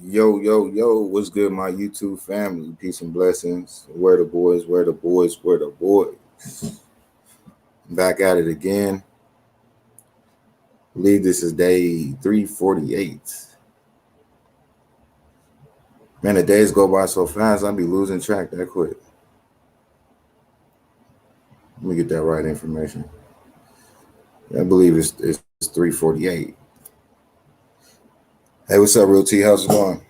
Yo, yo, yo, what's good, my YouTube family? Peace and blessings. Where the boys, where the boys, where the boys. Back at it again. I believe this is day 348. Man, the days go by so fast, I'll be losing track that quick. Let me get that right information. I believe it's 348. Hey, what's up, Real T? How's it going?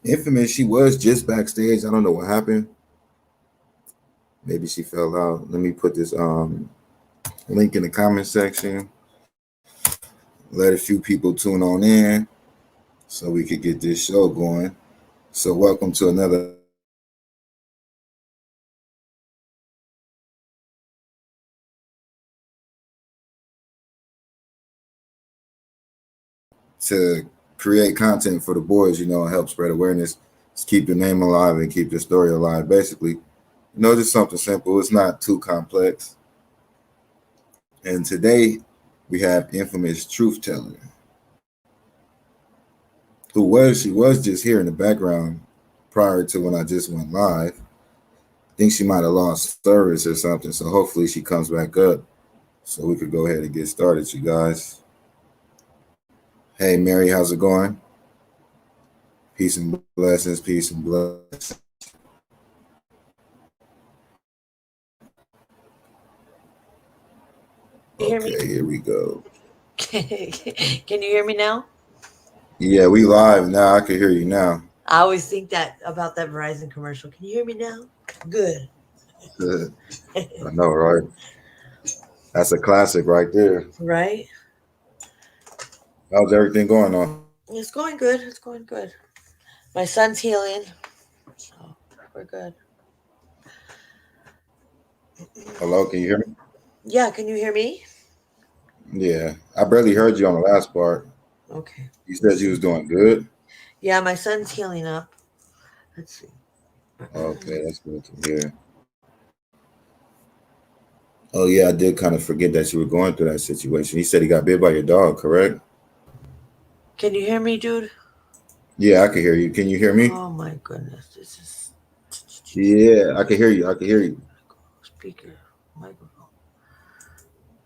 Infamous, she was just backstage. I don't know what happened. Maybe she fell out. Let me put this link in the comment section. Let a few people tune on in so we could get this show going. So welcome to another to create content for the boys, help spread awareness, just keep the name alive and keep the story alive. Basically, just something simple. It's not too complex. And today we have infamous truth teller, she was just here in the background prior to when I just went live. I think she might have lost service or something. So hopefully she comes back up so we could go ahead and get started, you guys. Hey, Mary, how's it going? Peace and blessings, peace and blessings. Okay, here we go. Can you hear me now? Yeah, we live now. I can hear you now. I always think that about that Verizon commercial. Can you hear me now? Good. I know, right? That's a classic right there. Right? How's everything going on? It's going good. It's going good. My son's healing, so we're good. Hello, can you hear me? Yeah, can you hear me? Yeah, I barely heard you on the last part. Okay. You said you was doing good? Yeah, my son's healing up. Let's see. Okay, that's good to hear. Oh, yeah, I did kind of forget that you were going through that situation. You said he got bit by your dog, correct? Can you hear me, dude? Yeah, I can hear you. Can you hear me? Oh my goodness. This is Yeah, I can hear you. I can hear you. speaker, microphone.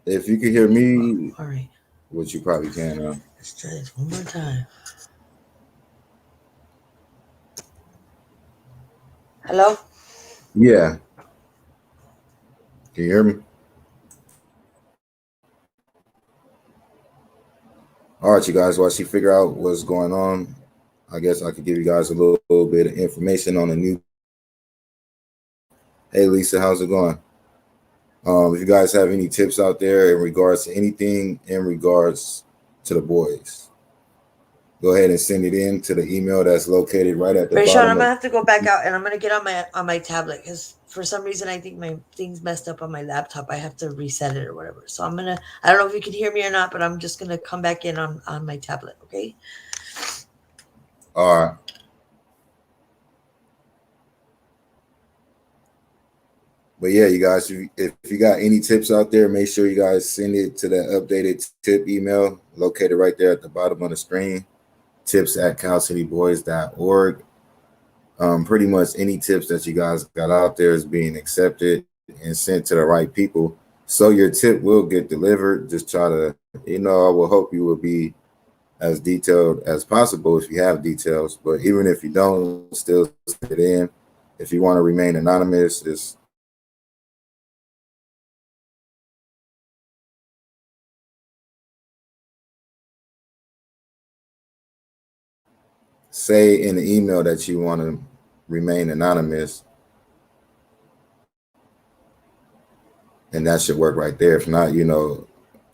If you can hear me, All right. which you probably can. Let's try this one more time. Hello? Yeah. Can you hear me? All right, you guys, while she figure out what's going on, I guess I could give you guys a little bit of information on the new. Hey, Lisa, how's it going? If you guys have any tips out there in regards to anything in regards to the boys, go ahead and send it in to the email that's located right at the Rashawn, bottom I'm gonna of. have to go back out and I'm gonna get on my tablet because for some reason I think my thing's messed up on my laptop. I have to reset it or whatever. So I don't know if you can hear me or not, but I'm just gonna come back in on my tablet. Okay. All right. But yeah, you guys, if you got any tips out there, make sure you guys send it to that updated tip email located right there at the bottom of the screen. tips@calcityboys.org. Pretty much any tips that you guys got out there is being accepted and sent to the right people. So your tip will get delivered. Just try to, I will hope you will be as detailed as possible if you have details. But even if you don't, still send it in. If you want to remain anonymous, it's say in the email that you want to remain anonymous, and that should work right there. If not,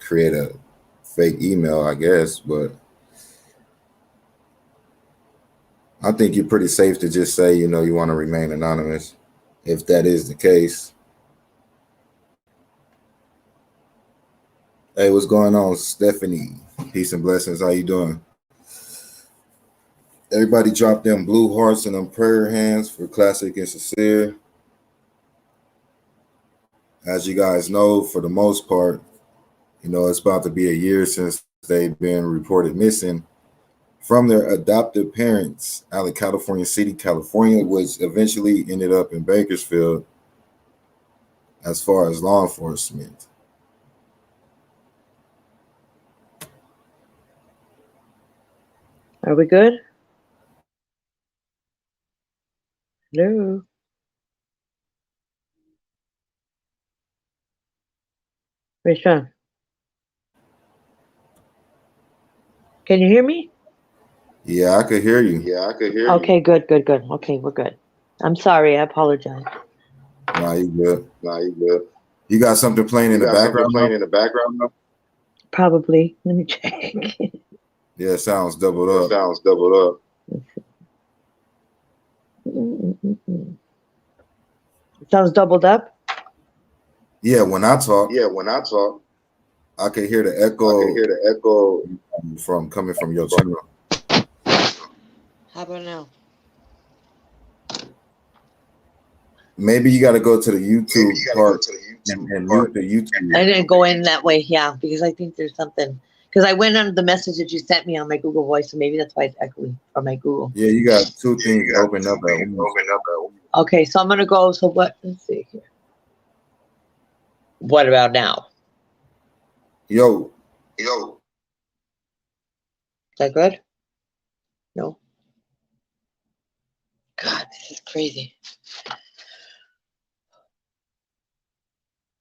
create a fake email, I guess. But I think you're pretty safe to just say, you want to remain anonymous. If that is the case. Hey, what's going on, Stephanie? Peace and blessings. How you doing? Everybody drop them blue hearts and them prayer hands for Classic and Sincere. As you guys know, for the most part, You know, it's about to be a year since they've been reported missing from their adoptive parents out of California City, California, which eventually ended up in Bakersfield as far as law enforcement. Are we good? Hello? Rishon? Can you hear me? Yeah, I could hear you. Yeah, I could hear you. Okay, good. Okay, we're good. I'm sorry. I apologize. Nah, you good. Nah, you good. You got something playing in the Something background? playing in the background now? Probably. Let me check. Yeah, it sounds doubled It up. sounds doubled up. It sounds doubled up? Yeah, when I talk, Yeah, when I talk, I can hear the I can echo hear the echo. from coming from your channel. How about now? Maybe you got to go to the YouTube You gotta go part to the YouTube and part. mute the YouTube. I didn't go in that way, yeah, because I think there's something. Because I went on the message that you sent me on my Google Voice, so maybe that's why it's echoing from my Google. Yeah, you got two Yeah, things you got open two up at things once. open up at once. Okay, so I'm gonna go. So what? Let's see here. What about now? Yo, Yo, Is that good? No. God, this is crazy.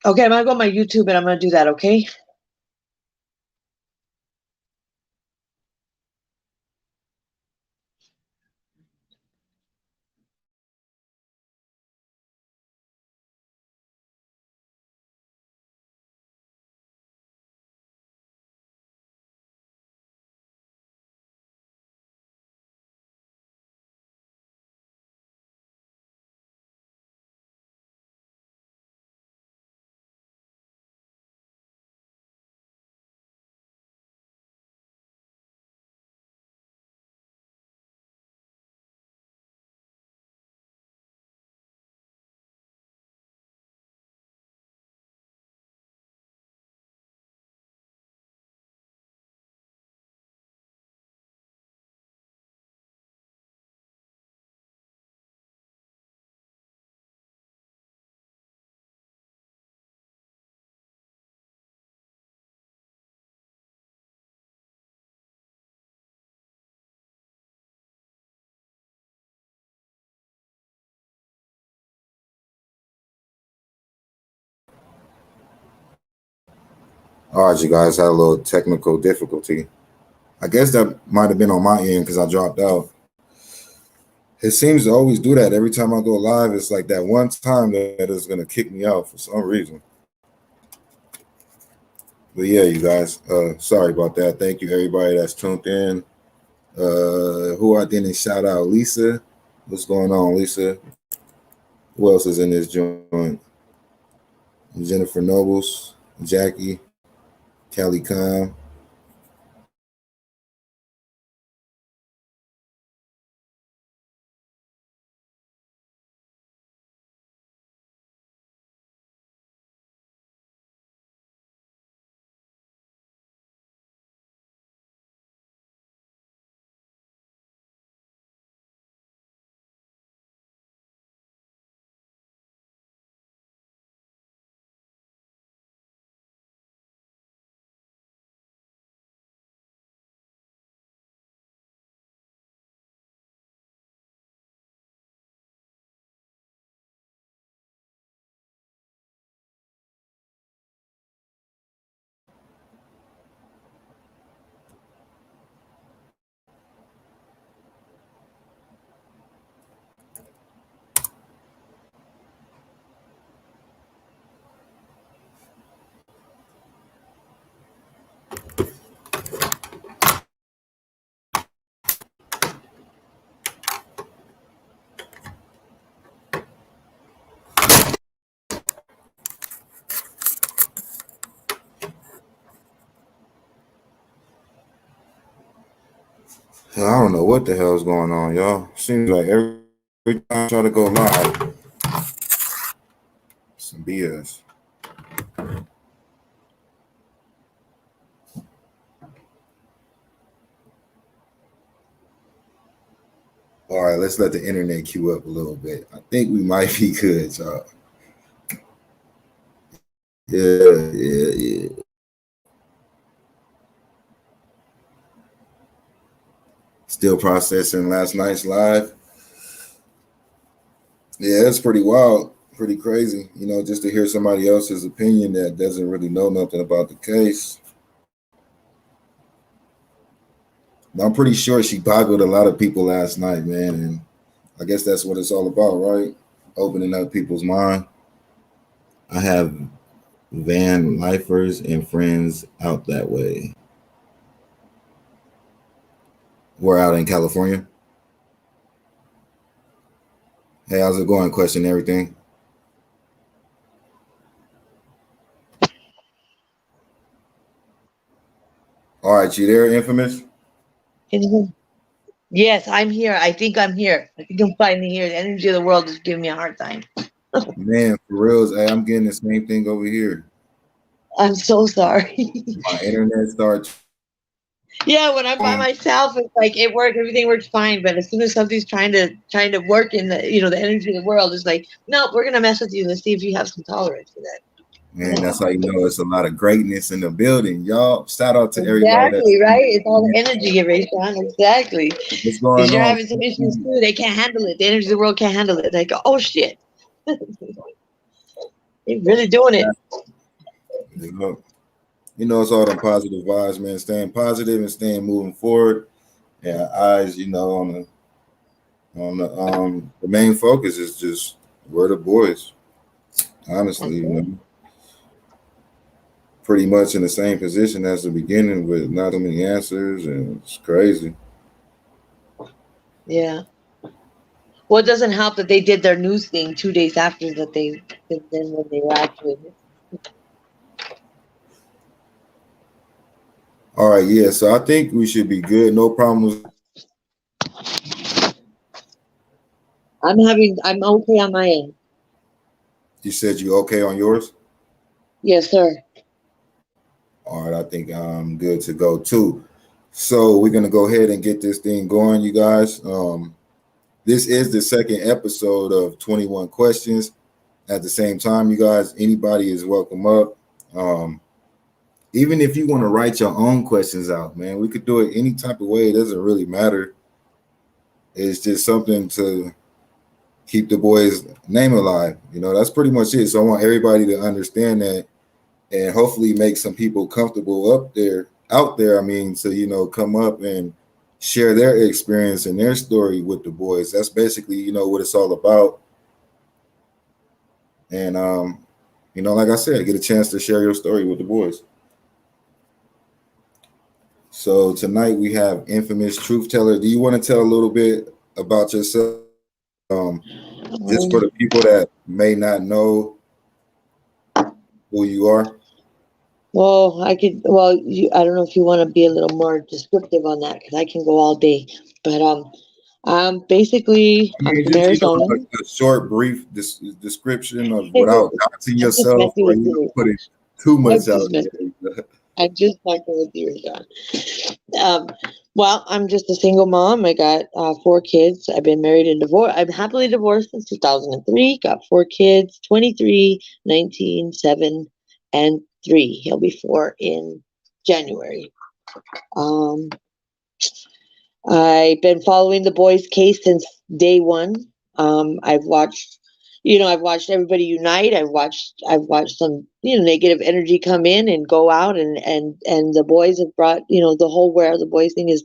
Okay, I'm gonna go on my YouTube and I'm gonna do that. Okay. all right, you guys had a little technical difficulty. I guess that might have been on my end because I dropped out. It seems to always do that every time I go live. It's like that one time that is going to kick me out for some reason. But yeah, you guys, sorry about that. Thank you everybody that's tuned in. Who I didn't shout out, Lisa. What's going on, Lisa? Who else is in this joint? Jennifer Nobles, Jackie, Callie Khan. I don't know what the hell's going on, y'all. Seems like every time I try to go live, some BS. All right, let's let the internet queue up a little bit. I think we might be good, y'all. Yeah. Still processing last night's live. Yeah, it's pretty wild, pretty crazy. You know, just to hear somebody else's opinion that doesn't really know nothing about the case. I'm pretty sure she boggled a lot of people last night, man. And I guess that's what it's all about, right? Opening up people's mind. I have van lifers and friends out that way. We're out in California. Hey, how's it going? Question everything. All right, you there, Infamous? Yes, I'm here. I think I'm here. I think I'm finally here. The energy of the world is giving me a hard time. Man, for reals, hey, I'm getting the same thing over here. I'm so sorry. My internet starts. Yeah, when I'm by myself, it's like it works. Everything works fine. But as soon as something's trying to work in the the energy of the world, it's like, nope, we're gonna mess with you. Let's see if you have some tolerance for that. Man, that's how you know it's a lot of greatness in the building, y'all. Shout out to everybody that's Exactly, right? It's all the energy, Rayshon. Exactly. what's Because going you're on. having some issues too. They can't handle it. The energy of the world can't handle it. They go, oh shit. They're really doing it. You know, it's all them positive vibes, man. Staying positive and staying moving forward. And eyes, you know, the main focus is just we're the boys. Honestly, you know, pretty much in the same position as the beginning with not so many answers, and it's crazy. Yeah. Well, it doesn't help that they did their news thing 2 days after that then when they were actually. All right, yeah. So I think we should be good. No problems. I'm okay on my end. You said you okay on yours? Yes, sir. All right, I think I'm good to go too. So we're gonna go ahead and get this thing going, you guys. This is the second episode of 21 questions. At the same time, you guys, anybody is welcome up. Even if you want to write your own questions out, man, we could do it any type of way. It doesn't really matter. It's just something to keep the boys' name alive. You know, that's pretty much it. So I want everybody to understand that and hopefully make some people comfortable out there. I mean, so, you know, come up and share their experience and their story with the boys. That's basically, you know, what it's all about. And, you know, like I said, get a chance to share your story with the boys. So tonight we have Infamous Truth Teller. Do you want to tell a little bit about yourself? Just for the people that may not know who you are. Well, I could. Well, I don't know if you want to be a little more descriptive on that because I can go all day. But basically, I'm from Arizona. You know, a short, brief description of without doxing yourself or putting too much out there. I'm just fucking with you, John. Well, I'm just a single mom. I got 4 kids. I've been married and divorced. I'm happily divorced since 2003. Got 4 kids, 23, 19, 7, and 3. He'll be 4 in January. I've been following the boys' case since day one. I've watched everybody unite. I've watched some negative energy come in and go out, and the boys have brought the whole Where Are the Boys thing is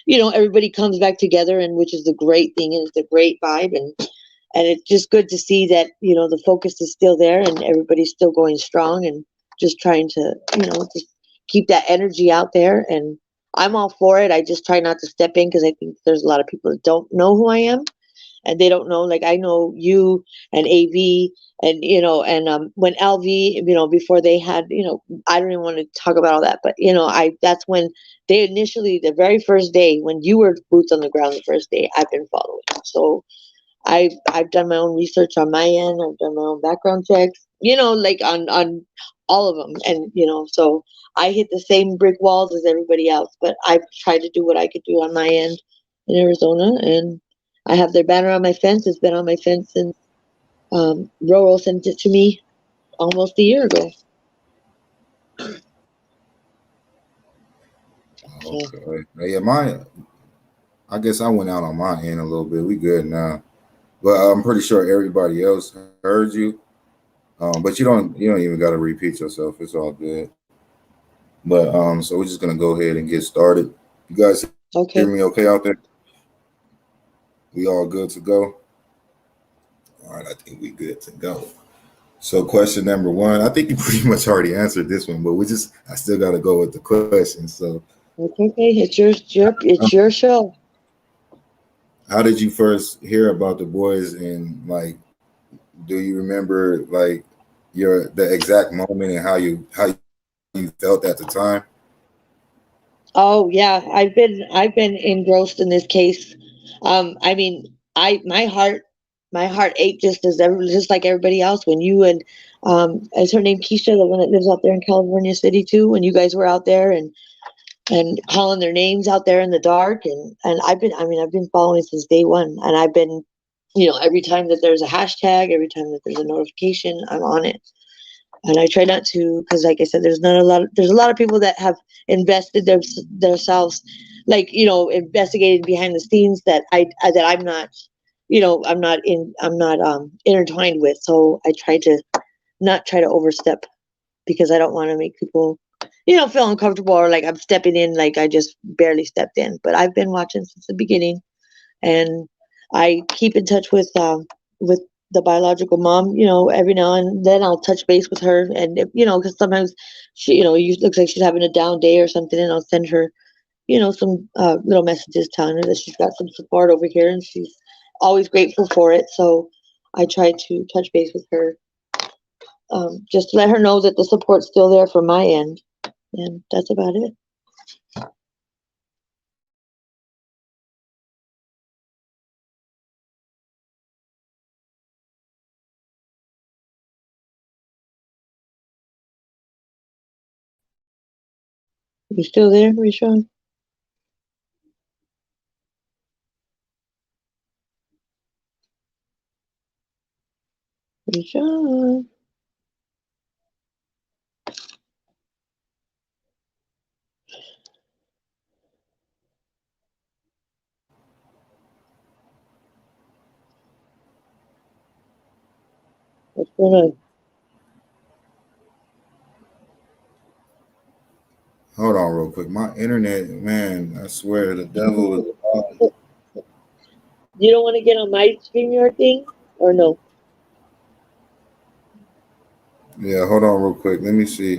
everybody comes back together, and which is the great thing, and it's a great vibe, and it's just good to see that the focus is still there and everybody's still going strong and just trying to just keep that energy out there. And I'm all for it. I just try not to step in because I think there's a lot of people that don't know who I am. And they don't know, like I know you and AV and, when LV, before they had, I don't even want to talk about all that, but, that's when they initially, the very first day when you were boots on the ground, the first day I've been following. So I've done my own research on my end. I've done my own background checks, like on all of them. And, so I hit the same brick walls as everybody else, but I've tried to do what I could do on my end in Arizona. And I have their banner on my fence. It's been on my fence since Roro sent it to me almost a year ago. Okay. Yeah, I guess I went out on my end a little bit. We good now. But I'm pretty sure everybody else heard you. But you don't even gotta repeat yourself. It's all good. But so we're just gonna go ahead and get started. You guys hear Okay. me okay out there? We all good to go? All right, I think we good to go. So question number one, I think you pretty much already answered this one, but I still gotta go with the question. So Okay. It's your show. how did you first hear about the boys, and like do you remember like the exact moment and how you felt at the time? Oh yeah, I've been engrossed in this case. I mean, I my heart ached just like everybody else when you and is her name Keisha, the one that lives out there in California City too, when you guys were out there and calling their names out there in the dark, and I've been following since day one, and I've been, every time that there's a hashtag, every time that there's a notification, I'm on it. And I try not to, because like I said, there's a lot of people that have invested themselves, like, investigated behind the scenes that I'm not, I'm not intertwined with. So I try to not try to overstep, because I don't want to make people, feel uncomfortable, or like I'm stepping in like I just barely stepped in. But I've been watching since the beginning, and I keep in touch with the biological mom. Every now and then I'll touch base with her, and because sometimes she, looks like she's having a down day or something, and I'll send her, some little messages telling her that she's got some support over here, and she's always grateful for it. So I try to touch base with her, just to let her know that the support's still there from my end, and that's about it. You still there, Rishon? Rishon? What's going on? Hold on real quick. My internet, man, I swear the devil is on. You don't want to get on my StreamYard thing, or no? Yeah, hold on real quick. Let me see.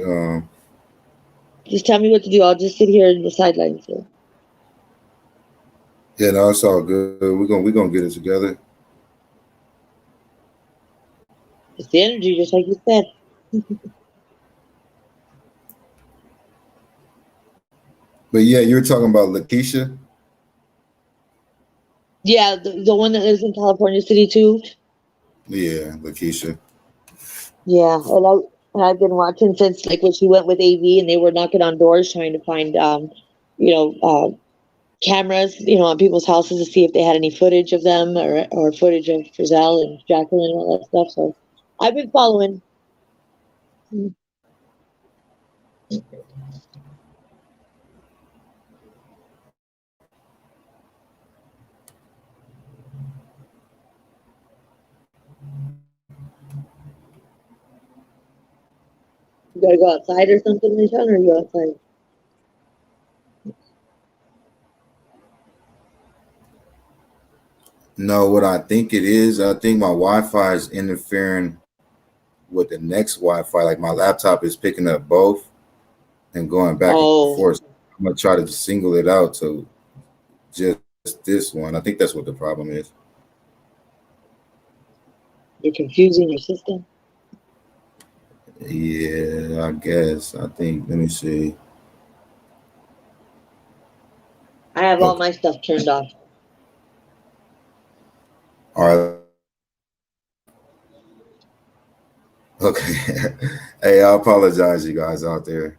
Just tell me what to do. I'll just sit here in the sidelines. So. Yeah, no, it's all good. We're gonna get it together. It's the energy, just like you said. But yeah, you were talking about Lakeisha. Yeah, the one that lives in California City too. Yeah, Lakeisha. Yeah, and I've been watching since like when she went with AV, and they were knocking on doors trying to find you know uh, cameras, on people's houses to see if they had any footage of them, or footage of Frizzell and Jacqueline and all that stuff. So I've been following. You gotta go outside or something, Michelle, or are you outside? No, what I think it is, I think my Wi-Fi is interfering with the next Wi-Fi. Like my laptop is picking up both and going back and Oh, forth. I'm gonna try to single it out to just this one. I think that's what the problem is. you're confusing your system. Yeah, I guess. I think. Let me see. I have all Okay. my stuff turned off. All right. Okay. Hey, I apologize, you guys out there.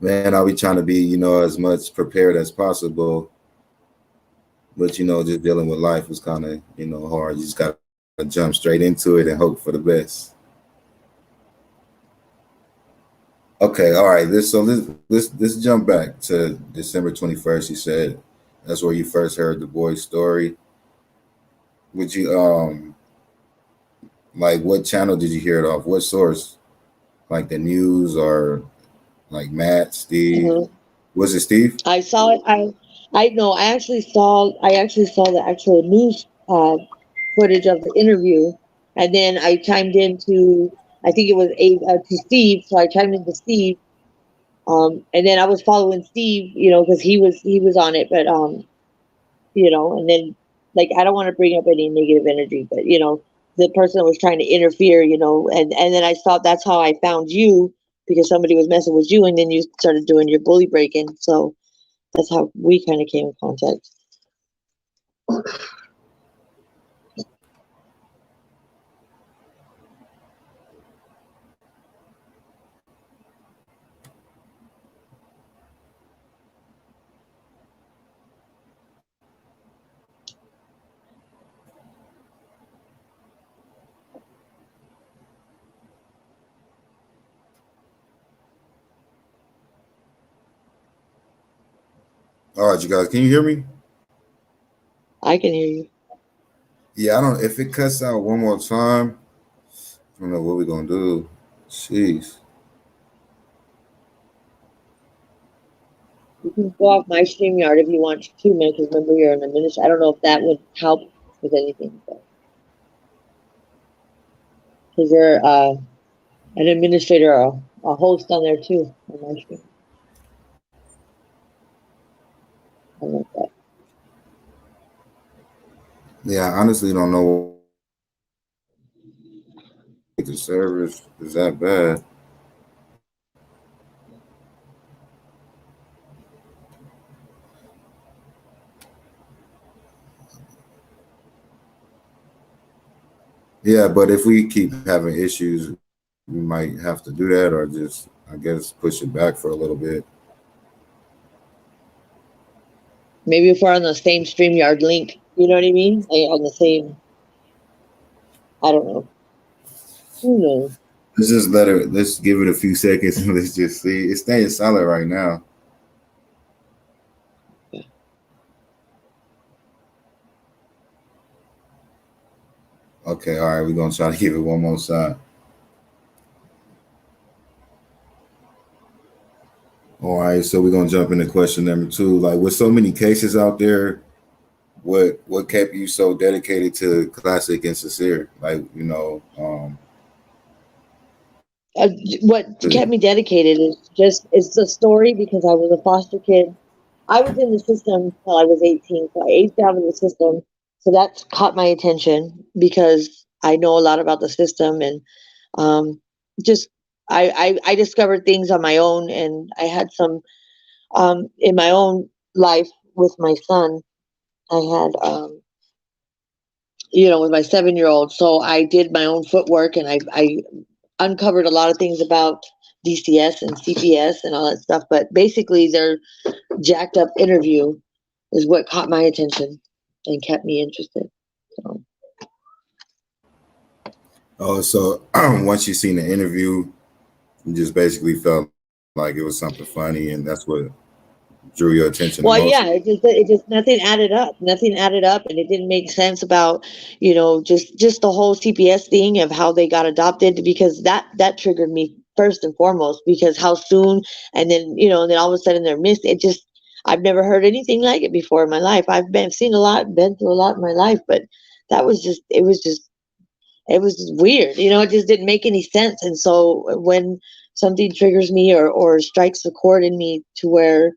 Man, I'll be trying to be, as much prepared as possible. but just dealing with life was kind of hard. You just got to jump straight into it and hope for the best. Okay, all right. Let's jump back to December 21st. You said that's where you first heard the boy's story. Would you like what channel did you hear it off? What source? Like the news or like Matt, Steve? Uh-huh. Was it Steve? I saw it. I know. I actually saw. I actually saw the actual news footage of the interview, and then I chimed into. I think it was to Steve. So I chimed into Steve. And then I was following Steve, because he was on it, but and then like I don't want to bring up any negative energy, but the person that was trying to interfere, and then I thought that's how I found you because somebody was messing with you, and then you started doing your bully breaking. So that's how we kind of came in contact. All right, you guys, can you hear me? I can hear you. Yeah, I don't. If it cuts out one more time, I don't know what we're gonna do. Jeez. You can go off my StreamYard if you want to, man, because remember you're an administrator. I don't know if that would help with anything, because you're an administrator or a host on there too. On my stream. I like that. Yeah, I honestly don't know. The service is that bad. Yeah, but if we keep having issues, we might have to do that or just, I guess, push it back for a little bit. Maybe if we're on the same StreamYard link, you know what I mean? Like on the same, I don't know. Who knows? Let's just let's give it a few seconds and let's just see. It's staying solid right now. Okay, all right, we're gonna try to give it one more shot. All right, so we're gonna jump into question number 2. Like with so many cases out there, what kept you so dedicated to classic and sincere? Like, What kept me dedicated it's the story, because I was a foster kid. I was in the system until I was 18, so I aged out of the system. So that caught my attention because I know a lot about the system, and just I discovered things on my own, and I had some in my own life with my son. I had with my 7-year-old. So I did my own footwork, and I uncovered a lot of things about DCS and CPS and all that stuff. But basically, their jacked up interview is what caught my attention and kept me interested. So. Oh, so once you seen the interview, you just basically felt like it was something funny, and that's what drew your attention the Well, most? yeah, it just nothing added up. Nothing added up, and it didn't make sense about just the whole CPS thing of how they got adopted, because that triggered me first and foremost, because how soon, and then and then all of a sudden they're missed. It just I've never heard anything like it before in my life. I've seen a lot, been through a lot in my life, but that was just it was just weird. It just didn't make any sense. And so when something triggers me or strikes a chord in me to where,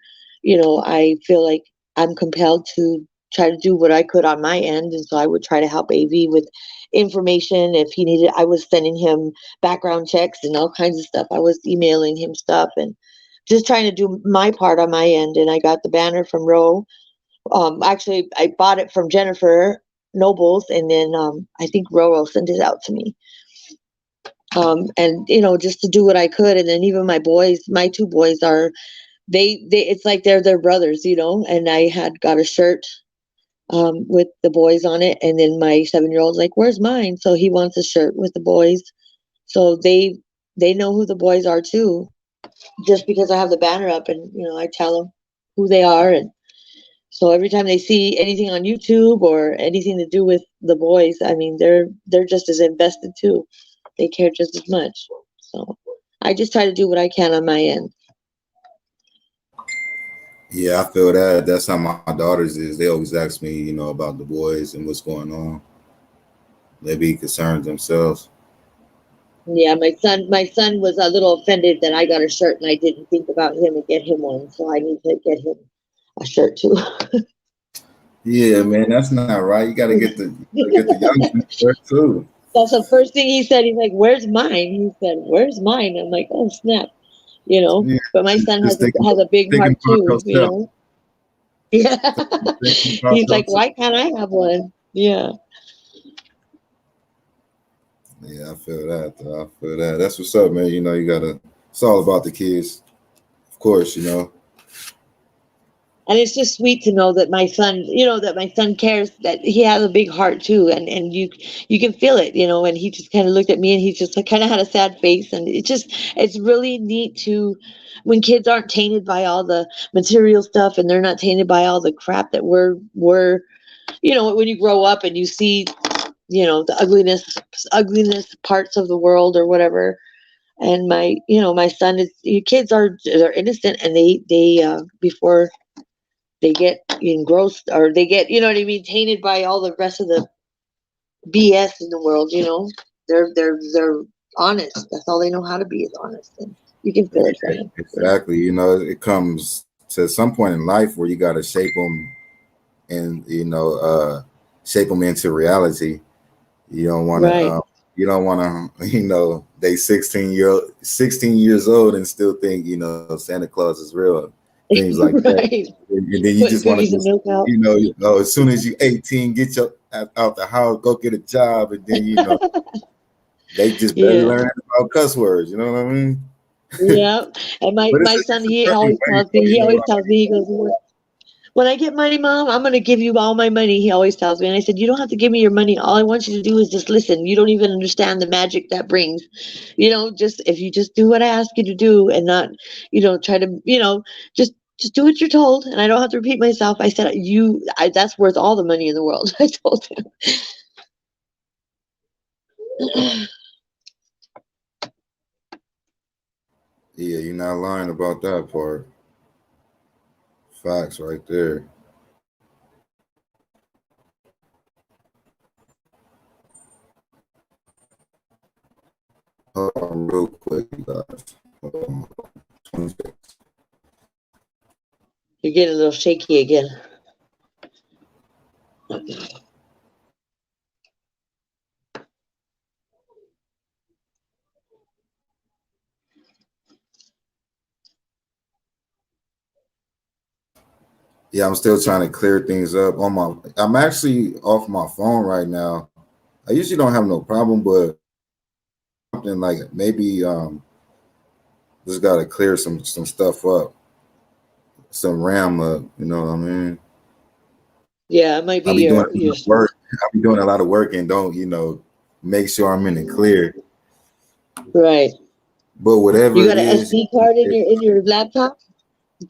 I feel like I'm compelled to try to do what I could on my end. And so I would try to help AV with information. If he needed, I was sending him background checks and all kinds of stuff. I was emailing him stuff and just trying to do my part on my end. And I got the banner from Ro. Actually, I bought it from Jennifer Nobles, and then I think Roro sent it out to me. And just to do what I could, and then even my 2 boys are, they it's like they're their brothers, and I had got a shirt with the boys on it. And then my 7-year-old's like, "Where's mine?" So he wants a shirt with the boys. So they know who the boys are too, just because I have the banner up, and I tell them who they are. And so every time they see anything on YouTube or anything to do with the boys, I mean, they're just as invested too. They care just as much. So I just try to do what I can on my end. Yeah, I feel that. That's how my daughters is. They always ask me, about the boys and what's going on. They be concerned themselves. Yeah, my son was a little offended that I got a shirt and I didn't think about him and get him one. So I need to get him a shirt too. Yeah, man, that's not right. You gotta get the young shirt too. That's the first thing he said. He's like, "Where's mine?" He said, "Where's mine?" I'm like, "Oh snap," Yeah, But my son just has a big thinking heart about too. yourself. Yeah. Thinking about He's like, yourself. "Why can't I have one?" Yeah. Yeah, I feel that. Though. I feel that. That's what's up, man. You gotta. It's all about the kids, of course. And it's just sweet to know that my son cares, that he has a big heart too, and you can feel it, and he just kind of looked at me and he just like, kind of had a sad face, and it's really neat to, when kids aren't tainted by all the material stuff and they're not tainted by all the crap that we're when you grow up and you see the ugliness parts of the world or whatever. And my son is, kids they're innocent, and they before they get engrossed, or they get, what I mean, tainted by all the rest of the BS in the world. They're honest. That's all they know how to be, is honest, and you can feel it from them. Exactly. It comes to some point in life where you got to shape them, and shape them into reality. You don't want Right. to. You don't want to. They 16 years old and still think Santa Claus is real. Things like Right. that, and then you just want to Cookies and milk out. as soon as you 18, get your out the house, go get a job, and then they just barely Yeah. learn about cuss words. You know what I mean? Yeah. And my son, he always tells me, he goes, "When I get money, Mom, I'm going to give you all my money." He always tells me. And I said, "You don't have to give me your money. All I want you to do is just listen. You don't even understand the magic that brings. If you just do what I ask you to do, and not, try to, just do what you're told." And I don't have to repeat myself. I said, that's worth all the money in the world." I told him. Yeah, you're not lying about that part. Facts right there. Hold on real quick, you guys. Hold on. 26. You're getting a little shaky again. Yeah, I'm still trying to clear things up I'm actually off my phone right now. I usually don't have no problem, but something like maybe just gotta clear some stuff up, some RAM up, you know what I mean? Yeah, it might be I'll be doing your work. I'll be doing a lot of work and don't, make sure I'm in the clear. right. But whatever You it got an is, SD card in your laptop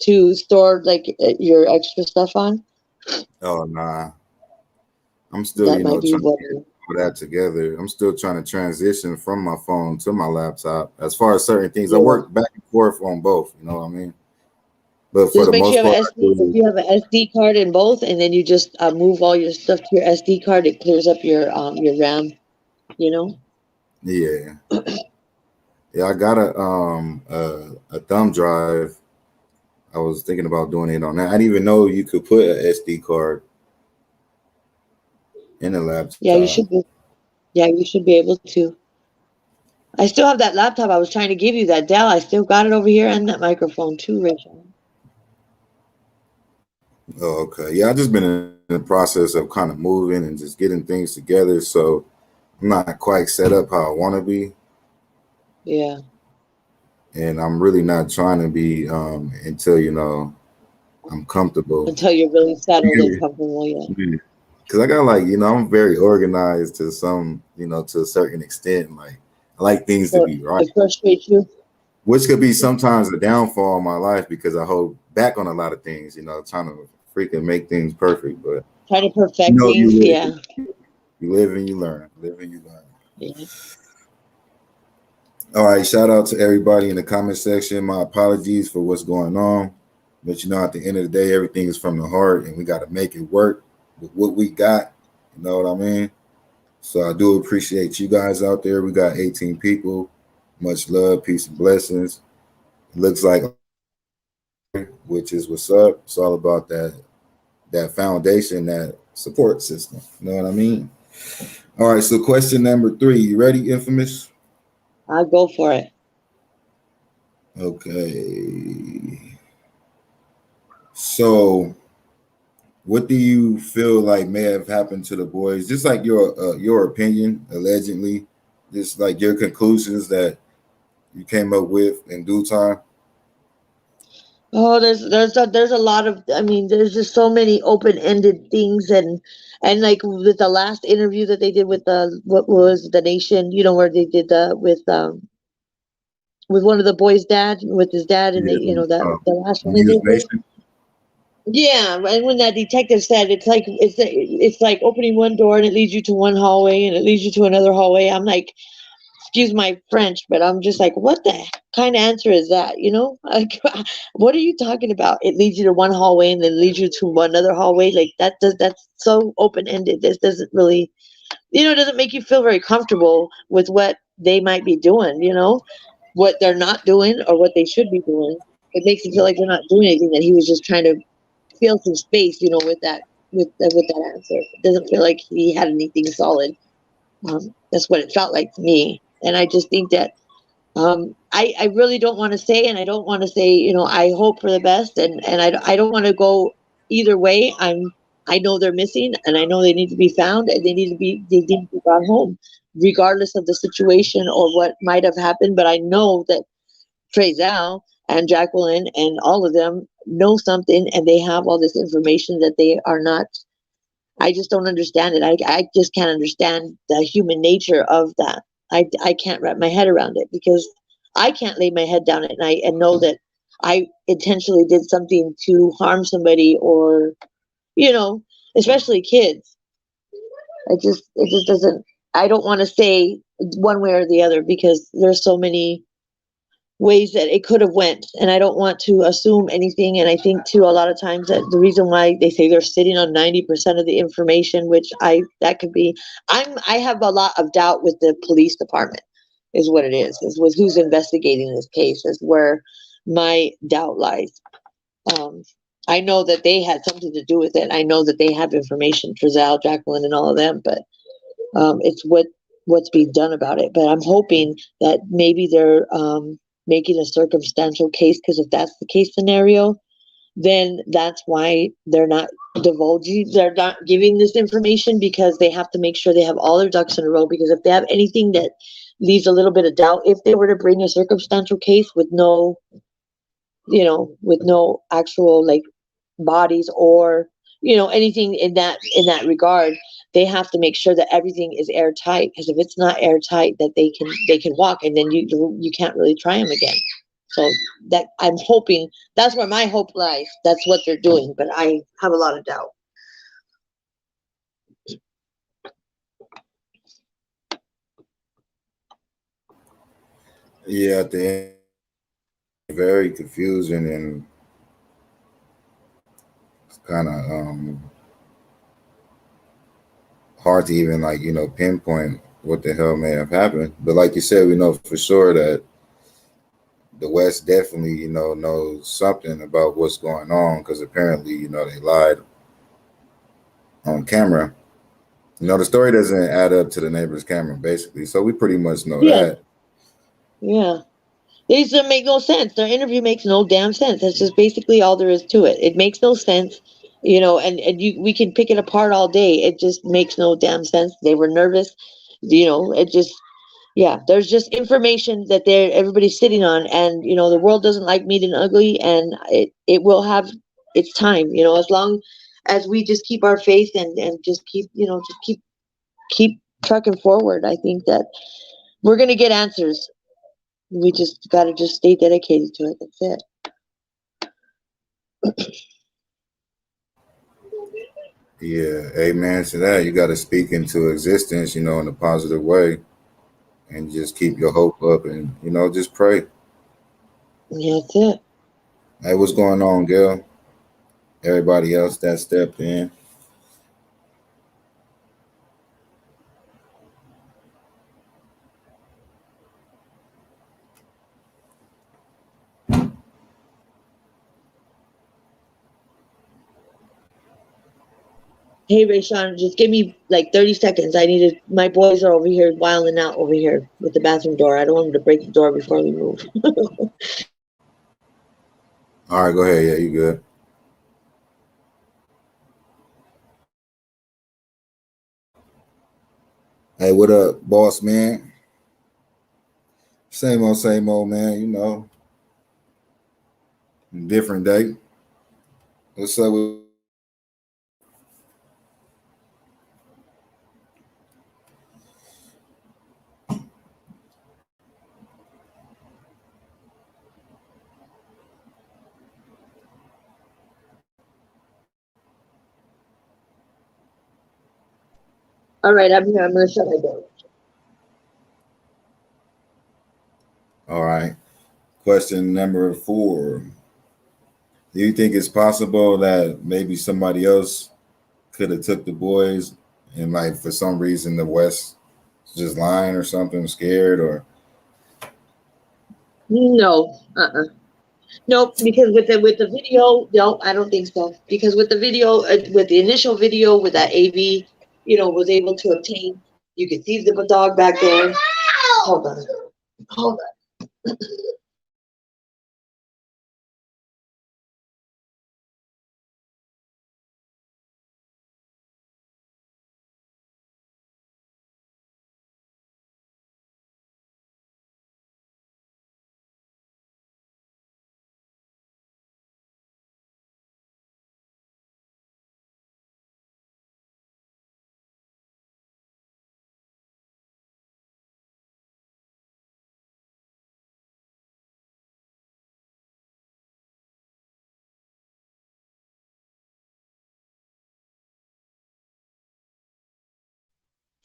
to store like your extra stuff on? oh nah. I'm still, That might be trying what. to get all that together. I'm still trying to transition from my phone to my laptop. As far as certain things, I Yeah. work back and forth on both. You know what I mean? But for Just the make sure most you have part, an SD. If you have an SD card in both, and then you just move all your stuff to your SD card, it clears up your RAM. yeah, yeah. I got a thumb drive. I was thinking about doing it on that. I didn't even know you could put an SD card in a Yeah, you laptop. should be. Yeah, you should be able to. I still have that laptop I was trying to give you, that Dell. I still got it over here, and that microphone too, Rachel. Oh, okay. Yeah, I just been in the process of kind of moving and just getting things together. So I'm not quite set up how I want to be. Yeah. And I'm really not trying to be until I'm comfortable. Until you're really settled and comfortable, yeah. because I got like, I'm very organized to some, to a certain extent. Like I like things to So be right, it frustrates you. which could be sometimes a downfall in my life because I hold back on a lot of things, trying to freaking make things perfect. But Trying to perfect you things. live, Yeah. you live and you learn, live and you learn. Yeah. All right, shout out to everybody in the comment section. My apologies for what's going on, but at the end of the day, everything is from the heart, and we got to make it work with what we got. You know what I mean? So I do appreciate you guys out there. We got 18 people. Much love, peace, and blessings. It looks like, which is what's up. It's all about that foundation, that support system. You know what I mean? All right. So question number 3. You ready, Infamous? I'll go for it. Okay. So, what do you feel like may have happened to the boys? Just like your opinion, allegedly, just like your conclusions that you came up with in due time. Oh, there's a lot of, I mean, there's just so many open-ended things, and like with the last interview that they did with the, what was the Nation, where they did the with one of the boys' dad, with his dad, and they, Yeah, that the last one they News did. Nation. Yeah, and when that detective said it's like opening one door and it leads you to one hallway and it leads you to another hallway, I'm like, excuse my French, but I'm just like, what the kind of answer is that? Like, what are you talking about? It leads you to one hallway and then leads you to another hallway. Like that's so open ended. This doesn't really, doesn't make you feel very comfortable with what they might be doing. What they're not doing or what they should be doing. It makes it feel like they're not doing anything. That he was just trying to fill some space, with that with that answer. It doesn't feel like he had anything solid. That's what it felt like to me. And I just think that I really don't want to say, and I don't want to say, I hope for the best, and I don't want to go either way. I know they're missing, and I know they need to be found, and they need to be brought home, regardless of the situation or what might have happened. But I know that Trezal and Jacqueline and all of them know something, and they have all this information that they are not. I just don't understand it. I just can't understand the human nature of that. I can't wrap my head around it because I can't lay my head down at night and know that I intentionally did something to harm somebody or, you know, especially kids. It just doesn't, I don't want to say one way or the other because there's so many ways that it could have went, and I don't want to assume anything. And I think too, a lot of times that the reason why they say they're sitting on 90% of the information, which that could be, I have a lot of doubt with the police department, is what it is with who's investigating this case, is where my doubt lies. um I know that they had something to do with it. I know that they have information, Trezal, Jacqueline, and all of them, but it's what's being done about it. But I'm hoping that maybe they're making a circumstantial case, because if that's the case scenario, then that's why they're not giving this information, because they have to make sure they have all their ducks in a row. Because if they have anything that leaves a little bit of doubt, if they were to bring a circumstantial case with no, with no actual like bodies or anything in that regard, they have to make sure that everything is airtight, because if it's not airtight, that they can walk, and then you can't really try them again. So that I'm hoping, that's where my hope lies. That's what they're doing, but I have a lot of doubt. Yeah, at the end, very confusing and kind of hard to even like pinpoint what the hell may have happened. But like you said, we know for sure that the West definitely knows something about what's going on, because apparently they lied on camera. The story doesn't add up to the neighbor's camera, basically. So we pretty much know Yeah, that. yeah. These don't make no sense. Their interview makes no damn sense. That's just basically all there is to it. It makes no sense, we can pick it apart all day. It just makes no damn sense. They were nervous, it just, yeah, there's just information that everybody's sitting on, and the world doesn't like meat and ugly, and it will have its time, as long as we just keep our faith and just keep, just keep trucking forward, I think that we're going to get answers. We just got to just stay dedicated to it. That's it. Yeah, amen to that. You got to speak into existence, in a positive way, and just keep your hope up, and just pray. Yeah, that's it. Hey, what's going on, Gail? Everybody else that stepped in. Hey, Rayshawn, just give me like 30 seconds. My boys are over here wilding out over here with the bathroom door. I don't want them to break the door before we move. All right, go ahead. Yeah, you good. Hey, what up, boss man? Same old, man. Different day. What's up with All right, I'm here. I'm going to shut my door. All right. Question number 4. Do you think it's possible that maybe somebody else could have took the boys and like for some reason the West is just lying or something, scared or No, nope. Because with the video, no, I don't think so. Because with the video, with the initial video, with that AV, was able to obtain. You could see the dog back there. Hold on, hold on.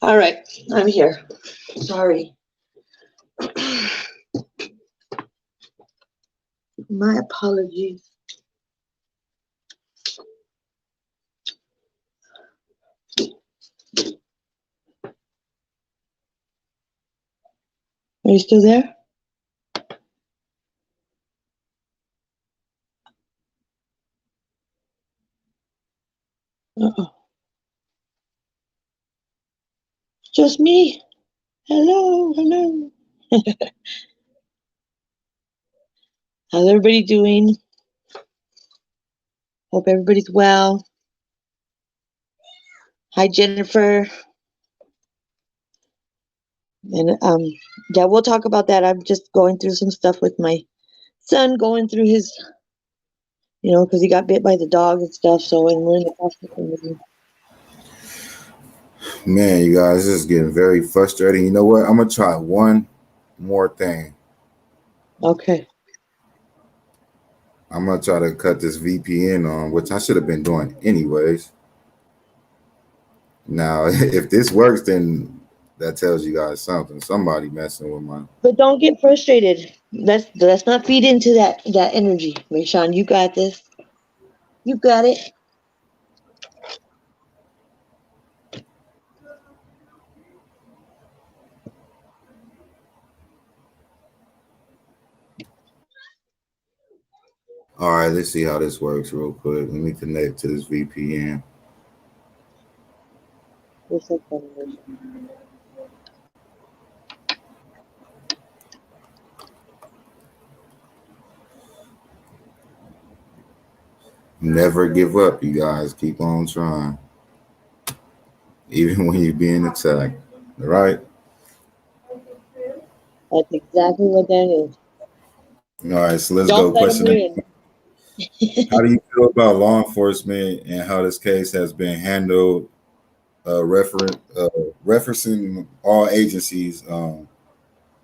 All right, I'm here. Sorry. My apologies. Are you still there? Uh-oh. Just me. Hello, hello. How's everybody doing? Hope everybody's well. Hi, Jennifer. And yeah, we'll talk about that. I'm just going through some stuff with my son, going through his, because he got bit by the dog and stuff. So, and we're in the process of man, you guys, this is getting very frustrating. You know what? I'm gonna try one more thing. Okay. I'm gonna try to cut this VPN on, which I should have been doing anyways. Now, if this works, then that tells you guys something. Somebody messing with my. But don't get frustrated. Let's not feed into that energy. Rayshawn, you got this. You got it. All right, let's see how this works real quick. Let me connect to this VPN. You're so funny, Never give up, you guys. Keep on trying. Even when you're being attacked. All right? That's exactly what that is. All right, so let's Don't go. let them Question. win. How do you feel about law enforcement and how this case has been handled? Referencing all agencies,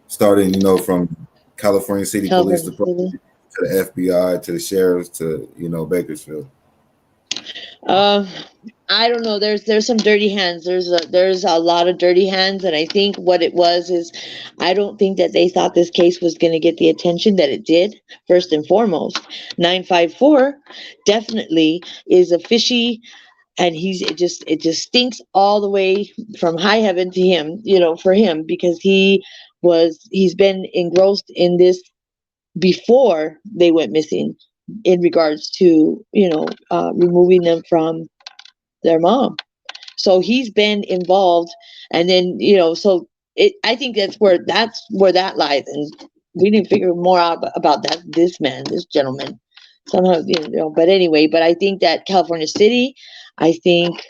starting, from California City Police California Department City. to the FBI to the sheriffs to Bakersfield. I don't know. There's some dirty hands. There's a lot of dirty hands, and I think what it was is, I don't think that they thought this case was going to get the attention that it did. First and foremost, 954 definitely is a fishy, and it just stinks all the way from high heaven to him. For him, because he's been engrossed in this before they went missing, in regards to removing them from their mom. So he's been involved, and then so I think that's where that lies, and we didn't figure more out about this gentleman somehow, But anyway, but I think that California City, I think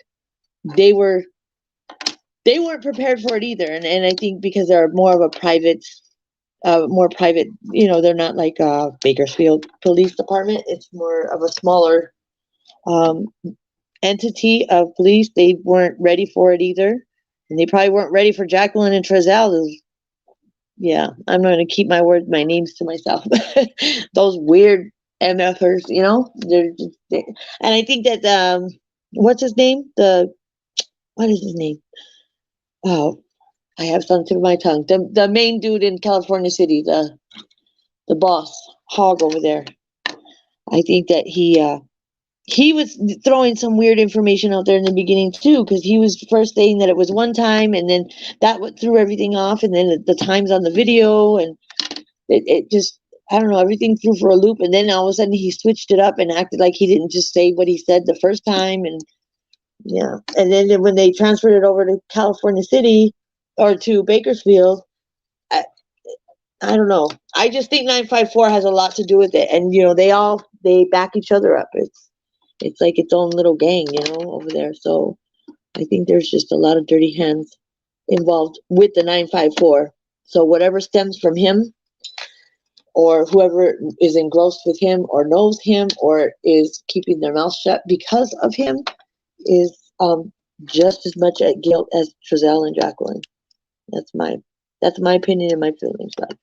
they weren't prepared for it either, and I think because they're more of a private. They're not like Bakersfield Police Department. It's more of a smaller um, entity of police. They weren't ready for it either, and they probably weren't ready for Jacqueline and Trezell. Yeah, I'm going to keep my names to myself. Those weird MFers, and I think that what's his name? What is his name? Oh, I have something to my tongue. The main dude in California City, the boss hog over there. I think that he was throwing some weird information out there in the beginning too, because he was first saying that it was one time, and then that threw everything off, and then the times on the video, and it just, I don't know, everything threw for a loop, and then all of a sudden he switched it up and acted like he didn't just say what he said the first time, and yeah, and then when they transferred it over to California City or to Bakersfield, I don't know. I just think 954 has a lot to do with it, and they back each other up. It's like its own little gang, over there. So I think there's just a lot of dirty hands involved with the 954. So whatever stems from him, or whoever is engrossed with him or knows him or is keeping their mouth shut because of him, is just as much at guilt as Trezell and Jacqueline. That's my opinion and my feelings about it.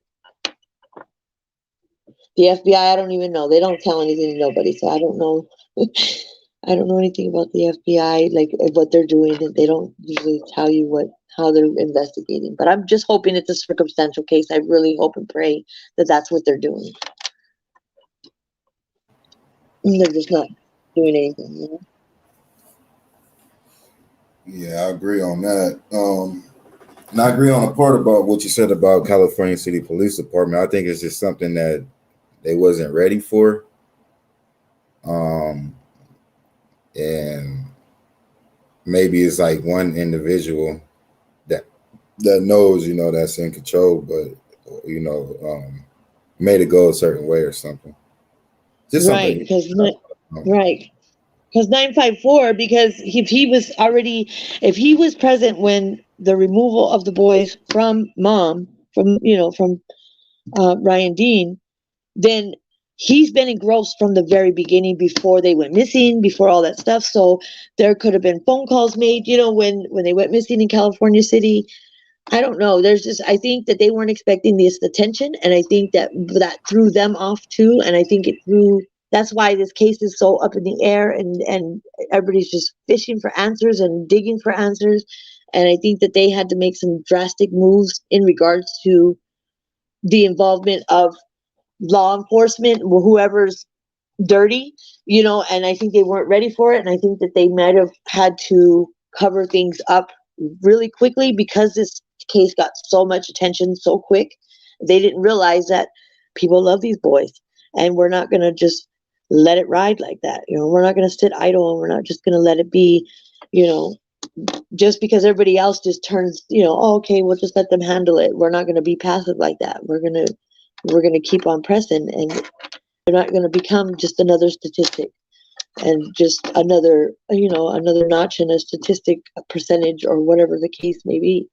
The FBI, I don't even know. They don't tell anything to nobody, so I don't know. I don't know anything about the FBI, like what they're doing. They don't usually tell you how they're investigating. But I'm just hoping it's a circumstantial case. I really hope and pray that that's what they're doing. They're just not doing anything, Yeah, I agree on that. And I agree on the part about what you said about California City Police Department. I think it's just something that they wasn't ready for. And maybe it's like one individual that knows, that's in control, but made it go a certain way or something. Just right? something. Right. Because 954, because if he was present when the removal of the boys from mom, from Ryan Dean, then he's been engrossed from the very beginning, before they went missing, before all that stuff. So there could have been phone calls made, when they went missing in California City. I don't know. I think that they weren't expecting this attention, and I think that threw them off too. And I think that's why this case is so up in the air, and everybody's just fishing for answers and digging for answers. And I think that they had to make some drastic moves in regards to the involvement of law enforcement, whoever's dirty, and I think they weren't ready for it. And I think that they might have had to cover things up really quickly, because this case got so much attention so quick. They didn't realize that people love these boys, and we're not going to just let it ride like that. We're not going to sit idle, and we're not just going to let it be, just because everybody else just turns, oh, okay, we'll just let them handle it. We're not going to be passive like that. We're going to keep on pressing, and they're not going to become just another statistic, and just another notch in a statistic, a percentage, or whatever the case may be.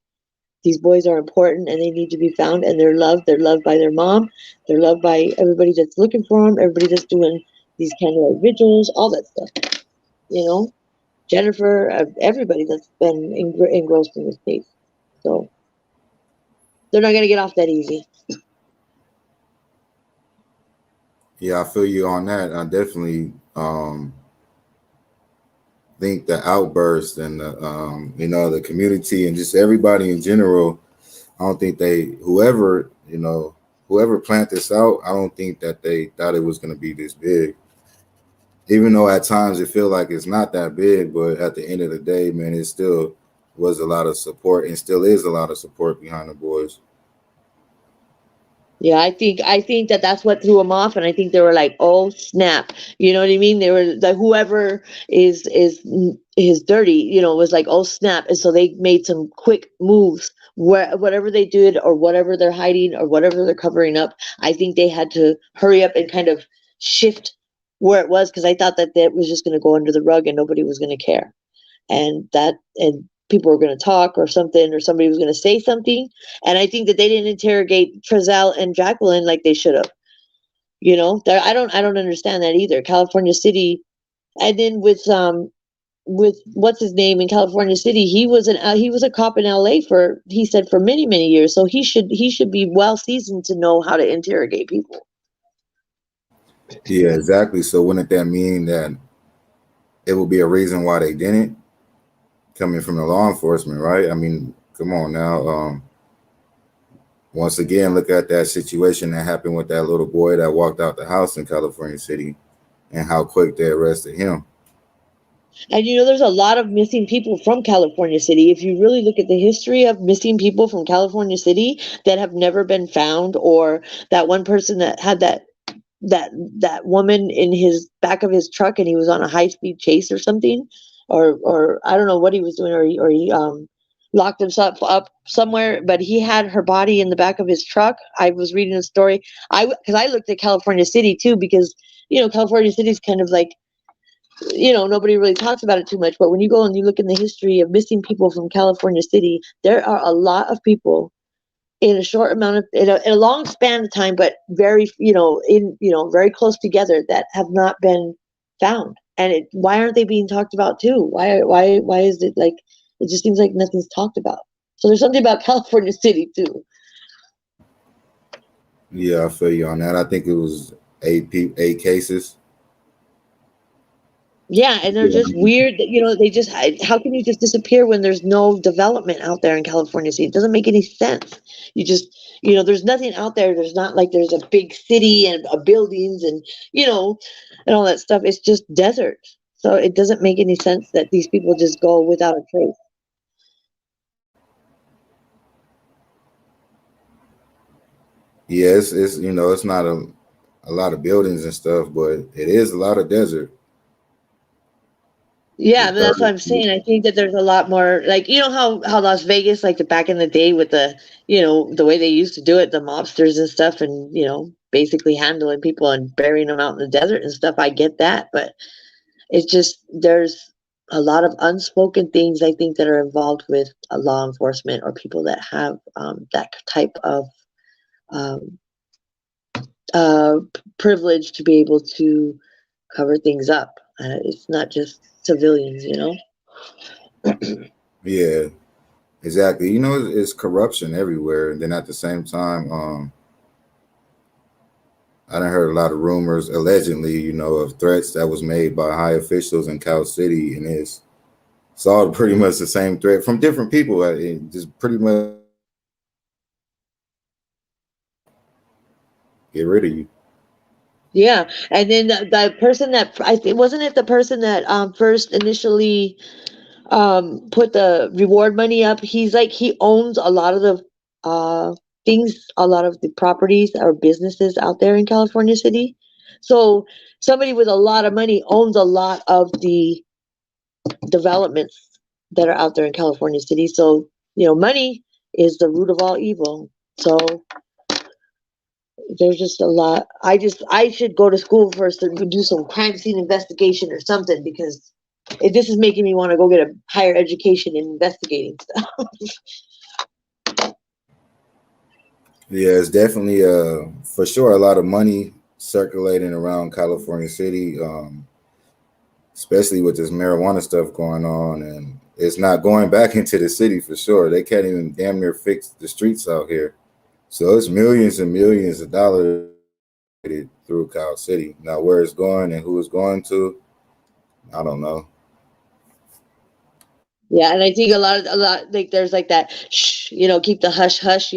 These boys are important, and they need to be found, and they're loved. They're loved by their mom. They're loved by everybody that's looking for them, everybody that's doing these candlelight vigils, all that stuff. You know, Jennifer, everybody that's been engrossed in this case. So they're not going to get off that easy. Yeah, I feel you on that. I definitely think the outburst and the the community and just everybody in general, I don't think whoever planned this out, I don't think that they thought it was going to be this big. Even though at times it feels like it's not that big, but at the end of the day, man, it still was a lot of support and still is a lot of support behind the boys. Yeah, I think that that's what threw them off, and I think they were like, "Oh snap!" You know what I mean? They were like, whoever is dirty, was like, "Oh snap!" And so they made some quick moves where whatever they did or whatever they're hiding or whatever they're covering up. I think they had to hurry up and kind of shift where it was, because I thought that was just going to go under the rug and nobody was going to care, and people were going to talk or something, or somebody was going to say something. And I think that they didn't interrogate Trezell and Jacqueline like they should have. I don't understand that either. California City, and then with what's his name in California City, he was a cop in LA he said for many, many years. So he should be well seasoned to know how to interrogate people. Yeah, exactly. So wouldn't that mean that it would be a reason why they didn't? Coming from the law enforcement, right? I mean, come on now. Once again, look at that situation that happened with that little boy that walked out the house in California City and how quick they arrested him. And there's a lot of missing people from California City. If you really look at the history of missing people from California City that have never been found, or that one person that had that woman in his back of his truck and he was on a high-speed chase or something, or I don't know what he was doing, or he locked himself up somewhere, but he had her body in the back of his truck. I was reading a story, because I looked at California City too, because California City is kind of like, nobody really talks about it too much, but when you go and you look in the history of missing people from California City, there are a lot of people in a short amount of in a long span of time, but very very close together, that have not been found. And why aren't they being talked about too? Why is it like, it just seems like nothing's talked about? So there's something about California City too. Yeah, I feel you on that. I think it was eight cases. Yeah, and they're just weird that, they just, how can you just disappear when there's no development out there in California City? It doesn't make any sense. You just, there's nothing out there. There's not like there's a big city and buildings and, and all that stuff. It's just desert. So it doesn't make any sense that these people just go without a trace. Yeah, it's it's not a lot of buildings and stuff, but it is a lot of desert. Yeah, I mean, that's what I'm saying. I think that there's a lot more, like, how Las Vegas, like back in the day with the, the way they used to do it, the mobsters and stuff, and, basically handling people and burying them out in the desert and stuff. I get that, but it's just, there's a lot of unspoken things, I think, that are involved with law enforcement or people that have that type of privilege to be able to cover things up. It's not just civilians, Yeah, exactly. It's corruption everywhere. And then at the same time, I done heard a lot of rumors, allegedly, of threats that was made by high officials in Cal City, and it's all pretty much the same threat from different people. It just pretty much get rid of you. Yeah, and then the person that, I think, wasn't it the person that first initially put the reward money up? He's like, he owns a lot of the things, a lot of the properties or businesses out there in California City. So somebody with a lot of money owns a lot of the developments that are out there in California City. So money is the root of all evil. So there's just a lot. I should go to school first to do some crime scene investigation or something, because this is making me want to go get a higher education in investigating stuff. Yeah, it's definitely for sure a lot of money circulating around California City, especially with this marijuana stuff going on, and it's not going back into the city for sure. They can't even damn near fix the streets out here. So it's millions and millions of dollars through Cal City. Now, where it's going and who it's going to, I don't know. Yeah, and I think a lot like there's like that shh, keep the hush hush,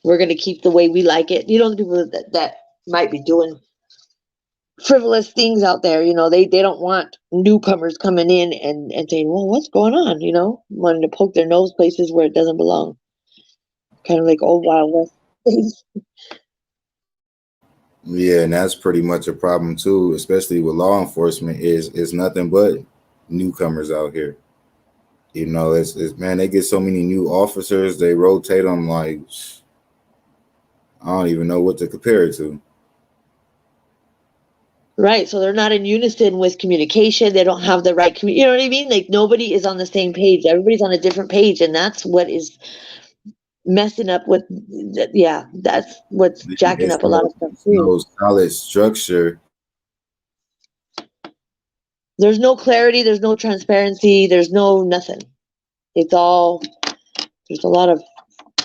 we're gonna keep the way we like it. The people that might be doing frivolous things out there, they don't want newcomers coming in and saying, well, what's going on, wanting to poke their nose places where it doesn't belong. Kind of like old Wild West things. Yeah, and that's pretty much a problem too, especially with law enforcement. Is nothing but newcomers out here. It's man, they get so many new officers, they rotate them like I don't even know what to compare it to. Right, so they're not in unison with communication. They don't have the right you know what I mean? Like nobody is on the same page. Everybody's on a different page, and that's what is messing up with. Yeah, that's what's jacking up a lot of stuff too. No solid structure. There's no clarity. There's no transparency. There's no nothing. It's all there's a lot of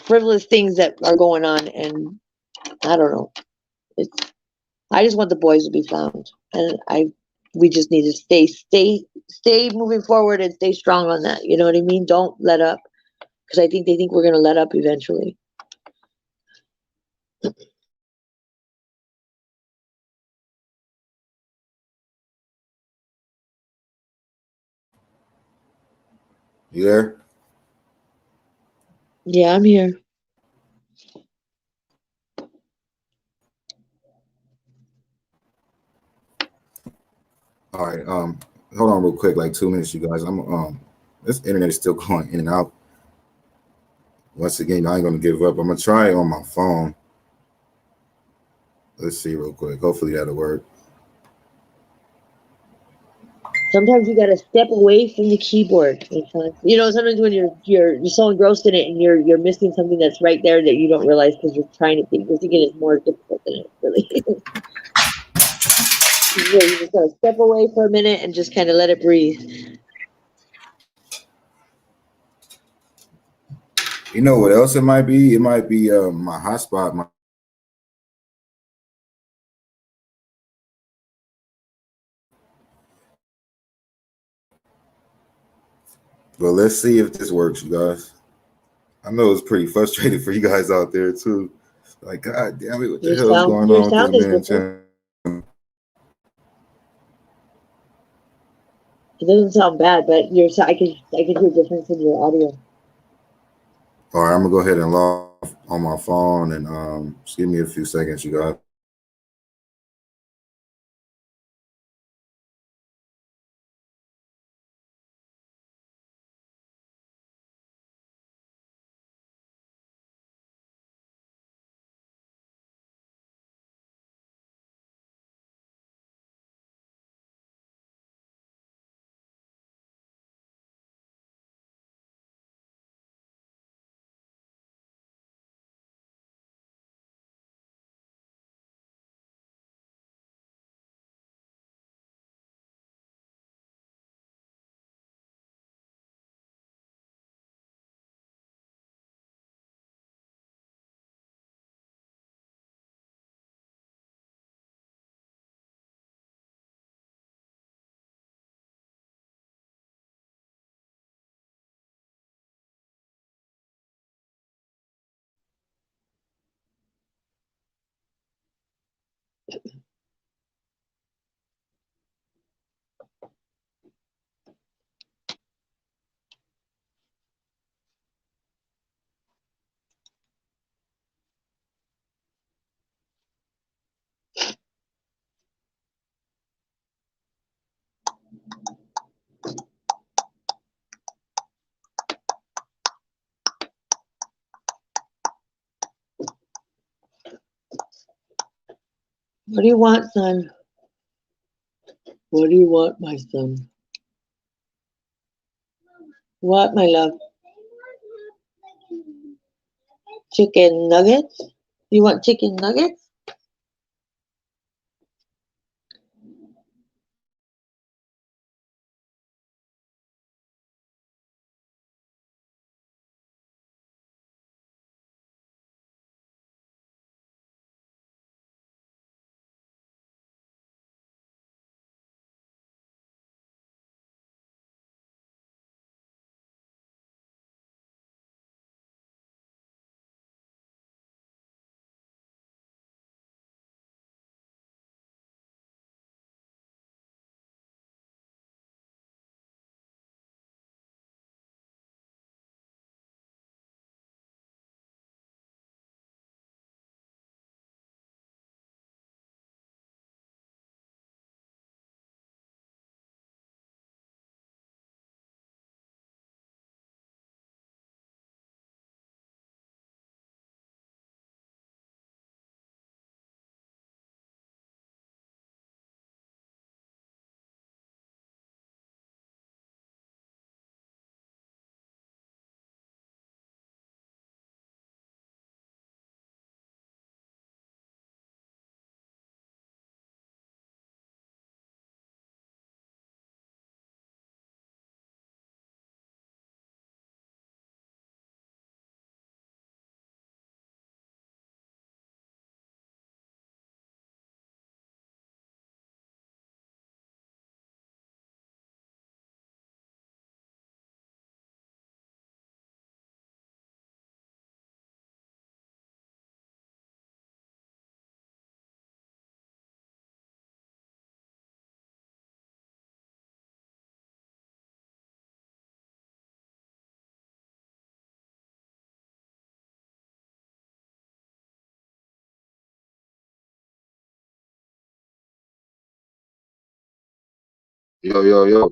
frivolous things that are going on, and I don't know. I just want the boys to be found, and we just need to stay moving forward and stay strong on that. You know what I mean? Don't let up, because I think they think we're gonna let up eventually. You there? Yeah, I'm here. All right. Hold on real quick, like 2 minutes, you guys. This internet is still going in and out. Once again, I ain't gonna give up. I'm gonna try it on my phone. Let's see real quick. Hopefully that'll work. Sometimes you gotta step away from the keyboard. Sometimes when you're so engrossed in it and you're missing something that's right there that you don't realize because you're thinking it's more difficult than it really is. You just gotta step away for a minute and just kind of let it breathe. You know what else it might be? It might be my hotspot. But let's see if this works, you guys. I know it's pretty frustrating for you guys out there too. Like, God damn it, what the hell is going on with this man? It doesn't sound bad, but I can hear a difference in your audio. All right, I'm gonna go ahead and log off on my phone and just give me a few seconds, you guys. What do you want, son? What do you want, my son? What, my love? Chicken nuggets? You want chicken nuggets? Yo, yo, yo.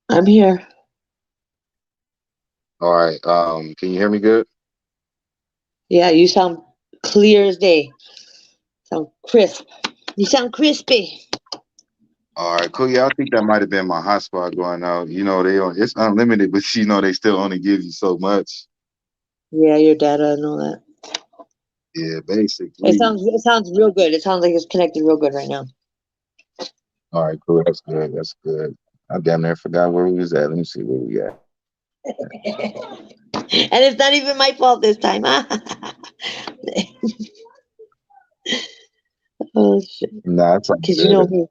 I'm here. All right. Can you hear me good? Yeah, you sound clear as day. Sound crisp. You sound crispy. All right, cool. Yeah, I think that might have been my hotspot going out. You know, it's unlimited, but you know they still only give you so much. Yeah, your data and all that. Yeah, It basically. sounds real good. It sounds like it's connected real good right now. All right, cool. That's good. That's good. I damn near forgot where we was at. Let me see where we at. And it's not even my fault this time, huh? Oh shit. Nah, it's all Because you know good. me.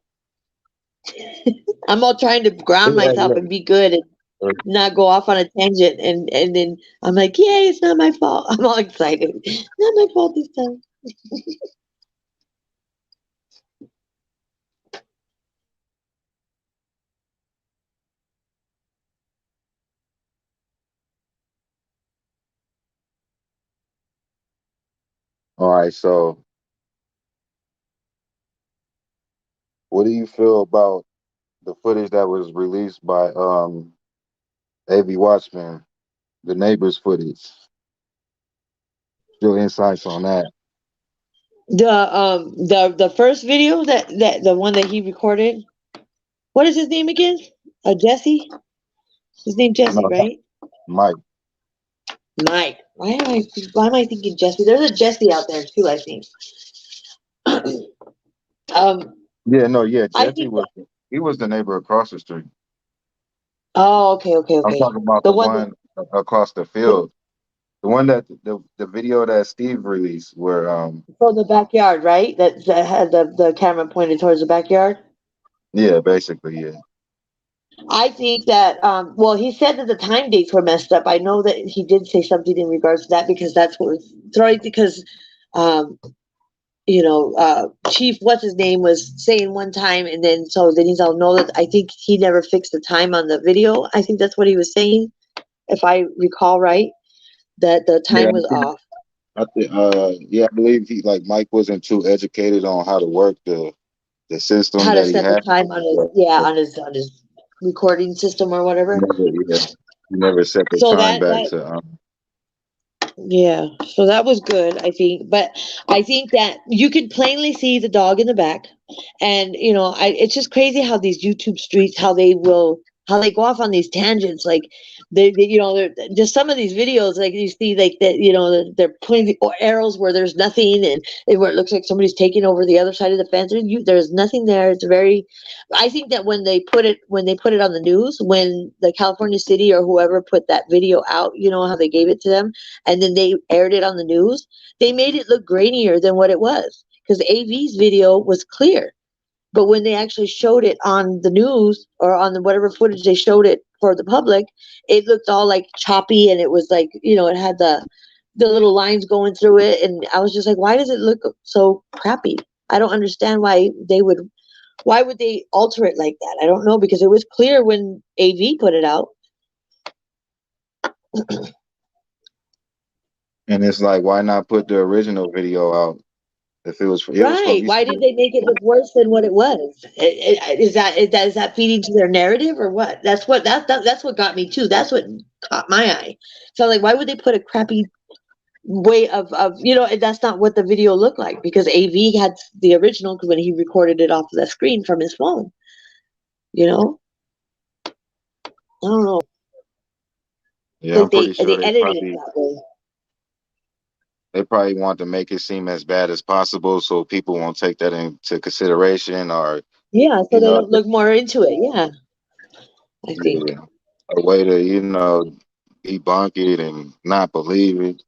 I'm all trying to ground Yeah, myself and be good and yeah. not go off on a tangent and then I'm like, yay, it's not my fault. I'm all excited. Not my fault this time. All right, so what do you feel about the footage that was released by AV Watchman, the neighbors footage? Your insights on that? The first video that the one that he recorded. What is his name again? Jesse? His name Jesse, No, right? Mike. Mike. Why am I thinking Jesse? There's a Jesse out there too, I think. um Yeah, no, yeah. I Jesse think was he was the neighbor across the street. oh okay, okay, I'm okay. talking about The the one one across the that field. The one that the video that Steve released where from the backyard, right? That had the camera pointed towards the backyard. yeah, basically, yeah. I think that well, he said that the time dates were messed up. I know that he did say something in regards to that because that's what was throwing because um Chief what's his name was saying one time and then he's all no that I think he never fixed the time on the video. I think that's what he was saying, if I recall right, that the Yeah, time was off. yeah, I believe he like Mike wasn't too educated on how to work the system How to that he set the had. time on his Yeah, yeah, yeah. on his recording system or He whatever. never, yeah, he never set the So time that back that to yeah, so that was good, I think. But I think that you could plainly see the dog in the back, and it's just crazy how these YouTube streets, how they go off on these tangents. Like they're just some of these videos, like you see, like that, they're putting the arrows where there's nothing, and where it looks like somebody's taking over the other side of the fence, and there's nothing there. It's very. I think that when they put it on the news, when the California City or whoever put that video out, how they gave it to them and then they aired it on the news, they made it look grainier than what it was because AV's video was clear. But when they actually showed it on the news or on the whatever footage they showed it for the public, it looked all like choppy and it was like, it had the little lines going through it. And I was just like, why does it look so crappy? I don't understand why would they alter it like that? I don't know because it was clear when AV put it out. and it's like why not put the original video out if it was from Right. Why did they make it look worse than what it was? Is that feeding to their narrative or what? That's what got me too. That's what caught my eye. So like, why would they put a crappy way that's not what the video looked like because AV had the original when he recorded it off of the screen from his phone. You know, I don't know. Yeah, I'm Like pretty sure they edited it that way. they probably want to make it seem as bad as possible so people won't take that into consideration or Yeah, so you they know don't look more into it. Yeah, I think. yeah, a way to debunk it and not believe it.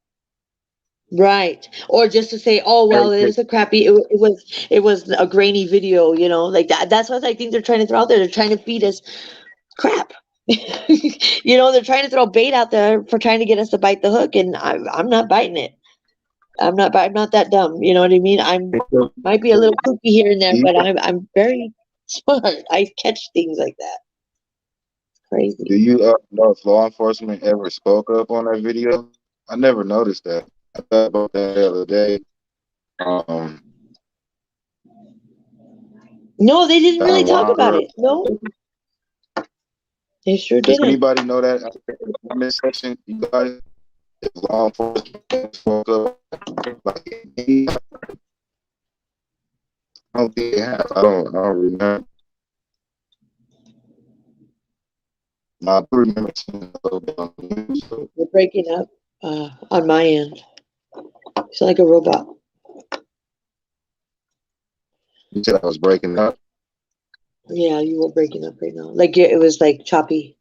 Right. Or just to say, oh well, it Everything. is a crappy it was a grainy video, like that. That's what I think they're trying to throw out there. They're trying to feed us crap. They're trying to throw bait out there for trying to get us to bite the hook, and I'm not biting it. I'm not that dumb. You know what I mean? I'm might be a little kooky here and there, but I'm very smart. I catch things like that. Do Crazy. you know if law enforcement ever spoke up on that video? I never noticed that. I thought about that the other day. Um, No, they didn't really talk about Longer. it. No, they sure Does didn't. anybody know that comment section, you guys? If law enforcement spoke up, like, I don't think they have. I don't remember. I remember seeing a little bit on the news. So They're breaking up on my end. It's like a robot. you said I was breaking up. Yeah, you were breaking up right now. Like it was like choppy.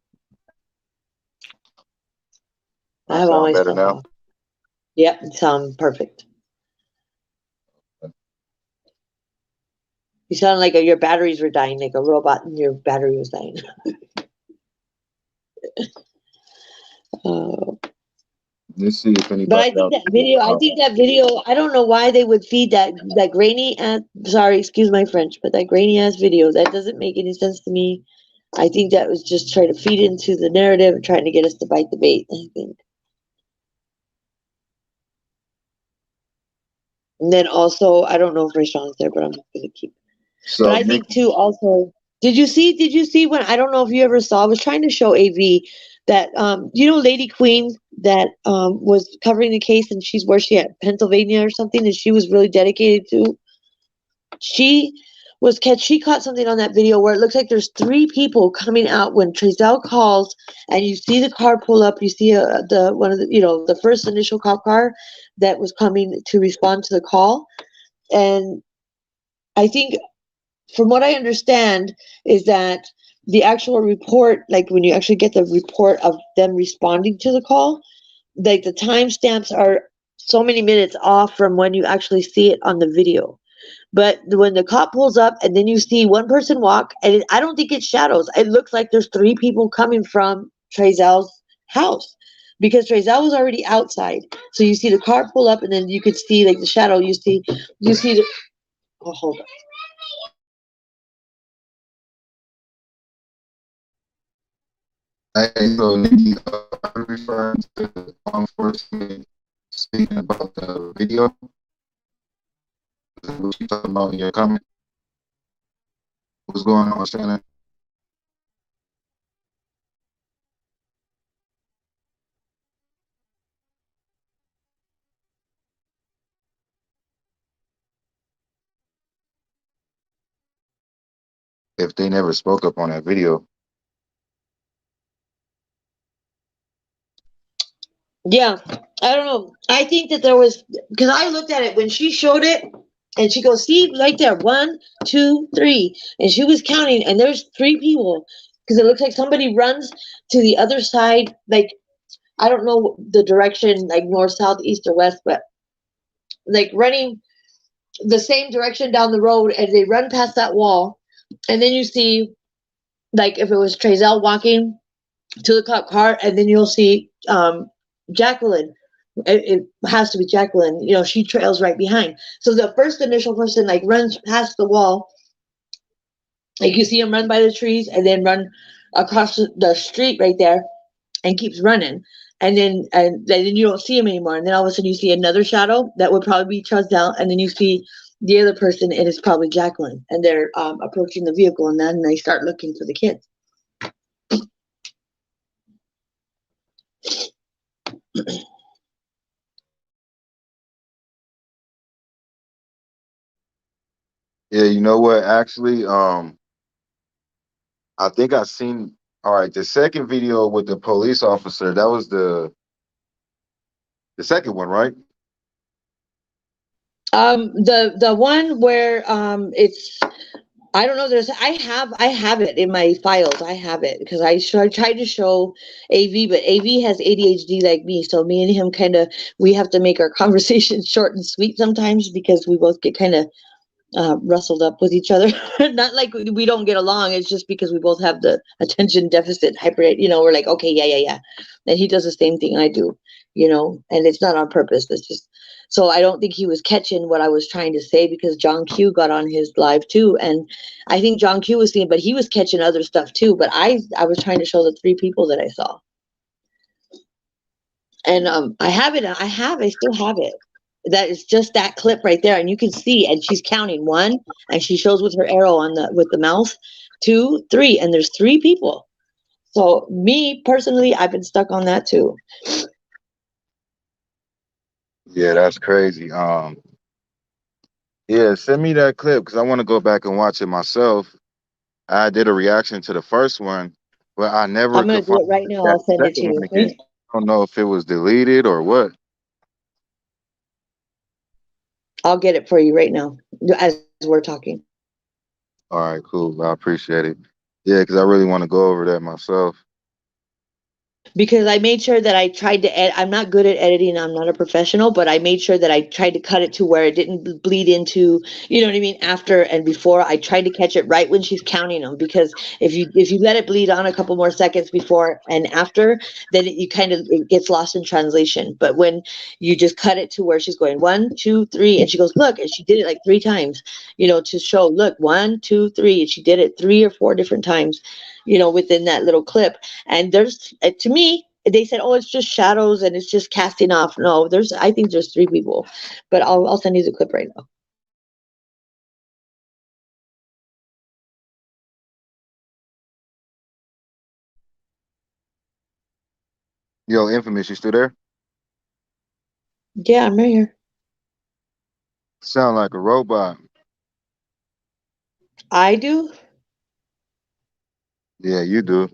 I I have all sound my better stuff now. off. Yep, it sounds perfect. You sound like your batteries were dying, like a robot, and your battery was dying. Uh, Let's see if but anybody I think else. that video. I think that video. I don't know why they would feed that grainy ass. Sorry, excuse my French, but that grainy ass video that doesn't make any sense to me. I think that was just trying to feed into the narrative and trying to get us to bite the bait. I think. And then also, I don't know if Rashawn's there, but I'm just gonna keep. But So I Nick, think too. Also, did you see when I don't know if you ever saw? I was trying to show AV that Lady Queen that was covering the case, and she's where she at Pennsylvania or something, and she was really dedicated to. She she caught something on that video where it looks like there's three people coming out when Trezell calls, and you see the car pull up. You see the one of the the first initial cop car that was coming to respond to the call, and I think from what I understand is that the actual report, like when you actually get the report of them responding to the call, like the timestamps are so many minutes off from when you actually see it on the video. But when the cop pulls up and then you see one person walk, and I don't think it's shadows. It looks like there's three people coming from Trezell's house because Trezell was already outside. So you see the car pull up, and then you could see like the shadow. You see the. Oh, hold on. so Nikki, I'm referring to law enforcement speaking about the video. What you talking about in your comment? What's going on, Shannon? If they never spoke up on that video. Yeah, I don't know. I think that there was because I looked at it when she showed it, and she goes, "See, right there, 1, 2, 3," and she was counting, and there's three people because it looks like somebody runs to the other side, like I don't know the direction, like north, south, east, or west, but like running the same direction down the road, and they run past that wall, and then you see, like if it was Trezell walking to the cop car, and then you'll see Jacqueline. It has to be Jacqueline. She trails right behind. So the first initial person like runs past the wall, like you see him run by the trees, and then run across the street right there, and keeps running. And then you don't see him anymore. And then all of a sudden you see another shadow that would probably be Trezell, and then you see the other person, and it's probably Jacqueline, and they're approaching the vehicle, and then they start looking for the kids. Yeah, you know what? Actually, I think I seen. All right, the second video with the police officer. That was the second one, right? The one where it's I don't know. I have it in my files. I have it because I tried to show AV, but AV has ADHD like me. So me and him we have to make our conversation short and sweet sometimes because we both get kind of rustled up with each other. Not like we don't get along. It's just because we both have the attention deficit hyper. We're like, okay, yeah. And he does the same thing I do, and it's not on purpose. It's just, so I don't think he was catching what I was trying to say because John Q got on his live too. And I think John Q was seeing, but he was catching other stuff too. But I was trying to show the three people that I saw. And I still have it. That is just that clip right there, and you can see, and she's counting 1, and she shows with her arrow on with the mouth, 2, 3, and there's 3 people. So me personally, I've been stuck on that too. Yeah, that's crazy. Yeah, send me that clip because I want to go back and watch it myself. I did a reaction to the first one, but I never I'm gonna could do find it right now. that I'll send it to second you. one again. I don't know if it was deleted or what. I'll get it for you right now as we're talking. All right, cool. I appreciate it. Yeah, because I really want to go over that myself. Because I made sure that I tried to I'm not good at editing, I'm not a professional, but I made sure that I tried to cut it to where it didn't bleed into, you know what I mean, after and before. I tried to catch it right when she's counting them, because if you let it bleed on a couple more seconds before and after, then it gets lost in translation. But when you just cut it to where she's going 1, 2, 3, and she goes, look, and she did it like 3 times, to show, look, 1, 2, 3, and she did it 3 or 4 different times, within that little clip. And there's, to me, they said, oh, it's just shadows and it's just casting off. No, I think there's 3 people, but I'll send you the clip right now. Yo, Infamous, you still there? Yeah, I'm right here. Sound like a robot. I do. Yeah, you do.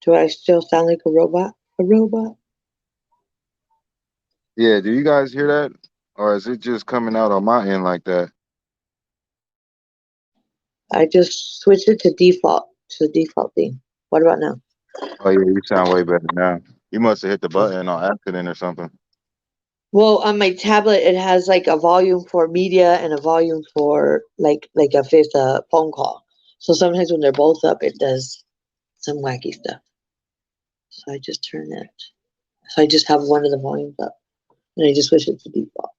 Do I still sound like a robot? A robot? Yeah, do you guys hear that? Or is it just coming out on my end like that? I just switched it to the default thing. What about now? Oh yeah, you sound way better now. You must have hit the button on accident or something. Well, on my tablet, it has like a volume for media and a volume for like if it's a phone call. So sometimes when they're both up, it does some wacky stuff. So I just turn that. So I just have one of the volumes up, and I just switch it to default.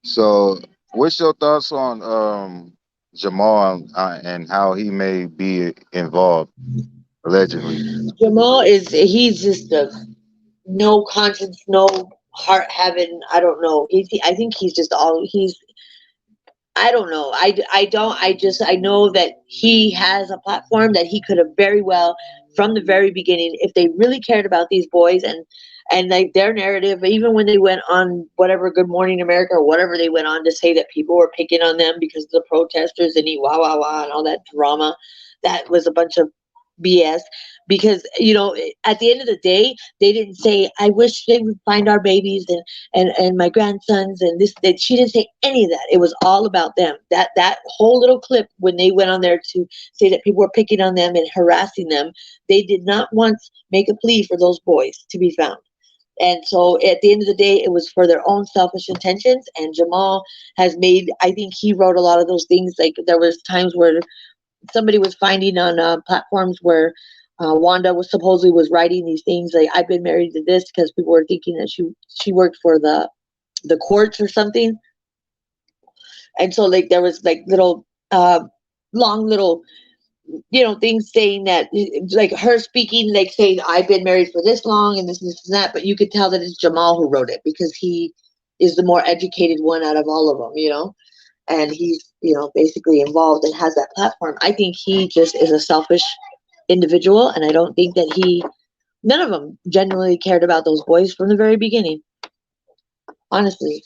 So, what's your thoughts on Jamal and how he may be involved allegedly? Jamal he's just a no conscience, no heart having. I don't know. I think he's just all he's. I don't know. I don't. I know that he has a platform that he could have very well, from the very beginning, if they really cared about these boys and like their narrative, even when they went on whatever Good Morning America or whatever they went on to say that people were picking on them because of the protesters and he wah wah wah and all that drama, that was a bunch of BS. Because at the end of the day, they didn't say, I wish they would find our babies and my grandsons and this, that. She didn't say any of that. It was all about them. That whole little clip when they went on there to say that people were picking on them and harassing them, they did not once make a plea for those boys to be found. And so at the end of the day, it was for their own selfish intentions. And Jamal has made, I think he wrote a lot of those things. Like there was times where somebody was finding on platforms where Wanda was supposedly was writing these things like, I've been married to this, because people were thinking that she worked for the courts or something. And so like there was like little long little things saying that, like her speaking, like saying, I've been married for this long and this and that, but you could tell that it's Jamal who wrote it, because he is the more educated one out of all of them, and he's basically involved and has that platform. I think he just is a selfish individual, and I don't think that none of them genuinely cared about those boys from the very beginning, honestly.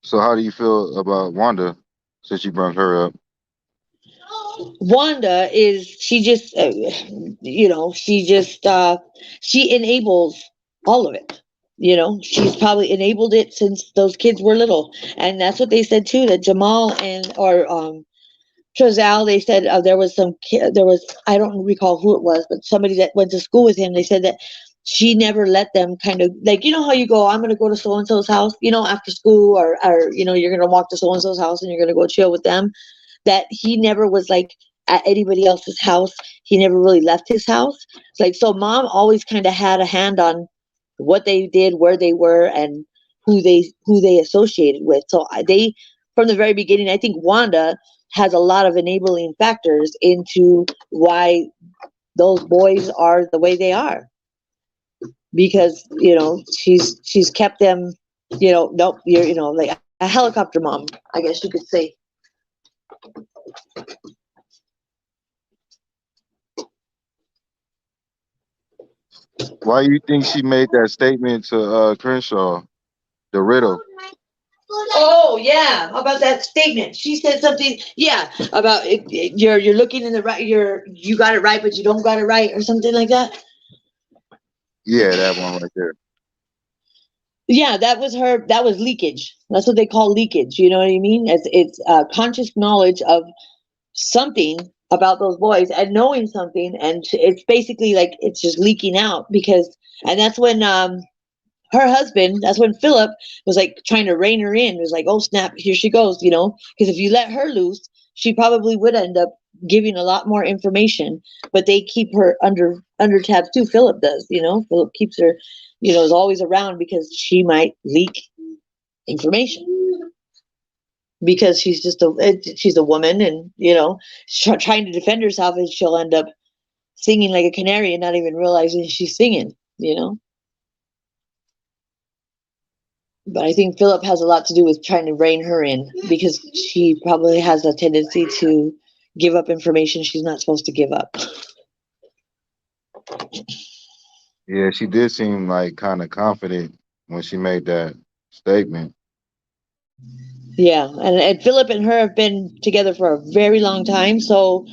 So, how do you feel about Wanda since you brought her up? Wanda is, she just she enables all of it. She's probably enabled it since those kids were little, and that's what they said too, that Jamal or Trezal, they said there was some kid, I don't recall who it was, but somebody that went to school with him, they said that she never let them kind of like, how you go, I'm going to go to so and so's house, after school, or you're going to walk to so and so's house and you're going to go chill with them, that he never was like at anybody else's house. He never really left his house. It's like, so mom always kind of had a hand on what they did, where they were, and who they associated with. So they, from the very beginning, I think Wanda has a lot of enabling factors into why those boys are the way they are, because she's kept them, nope, you're, like a helicopter mom, I guess you could say. Why you think she made that statement to Crenshaw, the riddle? Oh yeah, how about that statement? She said something, yeah, about you're looking in the right, you got it right, but you don't got it right, or something like that. Yeah, that one right there. Yeah, that was her. That was leakage. That's what they call leakage. You know what I mean? It's conscious knowledge of something about those boys and knowing something, and it's basically like it's just leaking out because, and that's when her husband, that's when Philip was like trying to rein her in. It was like, oh snap, here she goes, because if you let her loose, she probably would end up giving a lot more information. But they keep her under tabs too. Philip does, Philip keeps her, is always around because she might leak information. Because she's a woman, and trying to defend herself, and she'll end up singing like a canary and not even realizing she's singing. But I think Philip has a lot to do with trying to rein her in, because she probably has a tendency to give up information she's not supposed to give up. Yeah, she did seem like kind of confident when she made that statement. Yeah, and Philip and her have been together for a very long time, so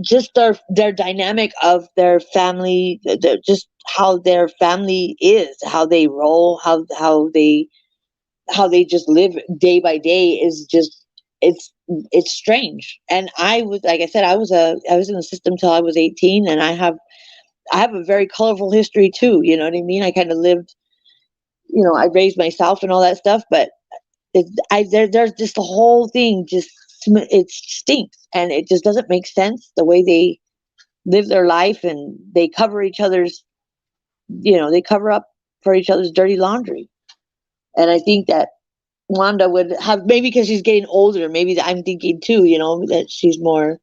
just their dynamic of their family, just how their family is, how they roll, how they just live day by day is just it's strange. And I was, like I said, I was in the system till I was 18, and I have a very colorful history too. You know what I mean? I kind of lived, I raised myself and all that stuff, but there's just the whole thing just it stinks, and it just doesn't make sense the way they live their life, and they cover each other's, they cover up for each other's dirty laundry. And I think that Wanda would have, maybe because she's getting older, maybe I'm thinking too, that she's more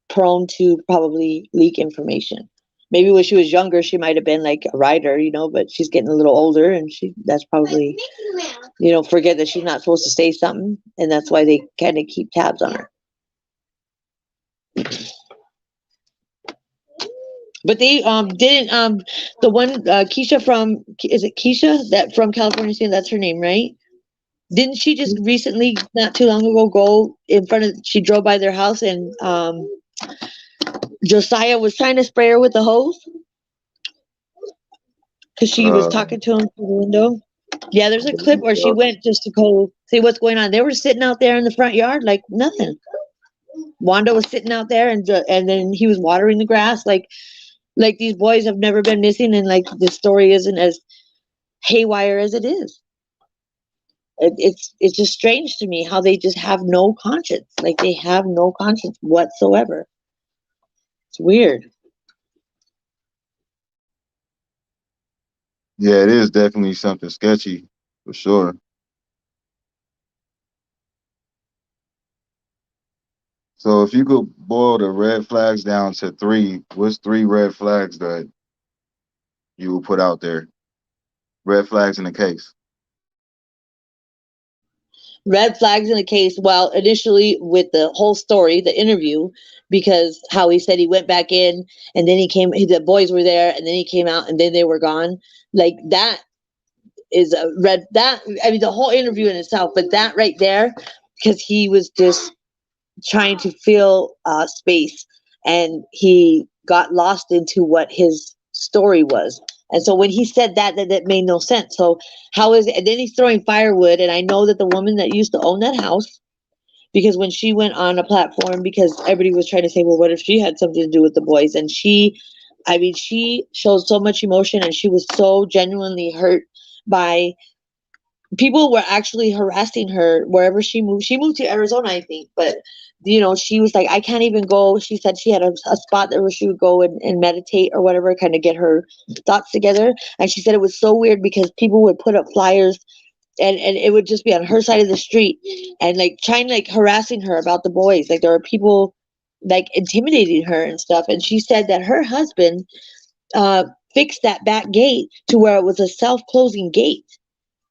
prone to probably leak information. Maybe when she was younger, she might have been like a writer, but she's getting a little older, and that's probably, forget that she's not supposed to say something, and that's why they kind of keep tabs on her. But they didn't the one Keisha from, is it Keisha that from California? That's her name, right? Didn't she just recently, not too long ago, go in front of? She drove by their house, and Josiah was trying to spray her with the hose because she was Uh, talking to him through the window. Yeah, there's a clip where she went just to go see what's going on. They were sitting out there in the front yard like nothing. Wanda was sitting out there, and then he was watering the grass like these boys have never been missing, and like the story isn't as haywire as it is. It's just strange to me how they just have no conscience. Like they have no conscience whatsoever. It's weird. yeah, it is definitely something sketchy for sure. So if you could boil the red flags down to three, what's three red flags that you would put out there? Red flags in the case. Red flags in the case. Well, initially with the whole story, the interview, because how he said he went back in, and then the boys were there, and then he came out, and then they were gone. Like that is a red. That, I mean, the whole interview in itself, but that right there, because he was just trying to fill space, and he got lost into what his story was. And so when he said that made no sense. So how is it? And then he's throwing firewood, and I know that the woman that used to own that house, because when she went on a platform, because everybody was trying to say, well, what if she had something to do with the boys? And she showed so much emotion, and she was so genuinely hurt by people were actually harassing her wherever she moved. She moved to Arizona, I think, but she was like, I can't even go. She said she had a spot there where she would go and meditate or whatever, kind of get her thoughts together. And she said it was so weird because people would put up flyers and it would just be on her side of the street and like trying like harassing her about the boys. Like there were people like intimidating her and stuff. And she said that her husband fixed that back gate to where it was a self-closing gate.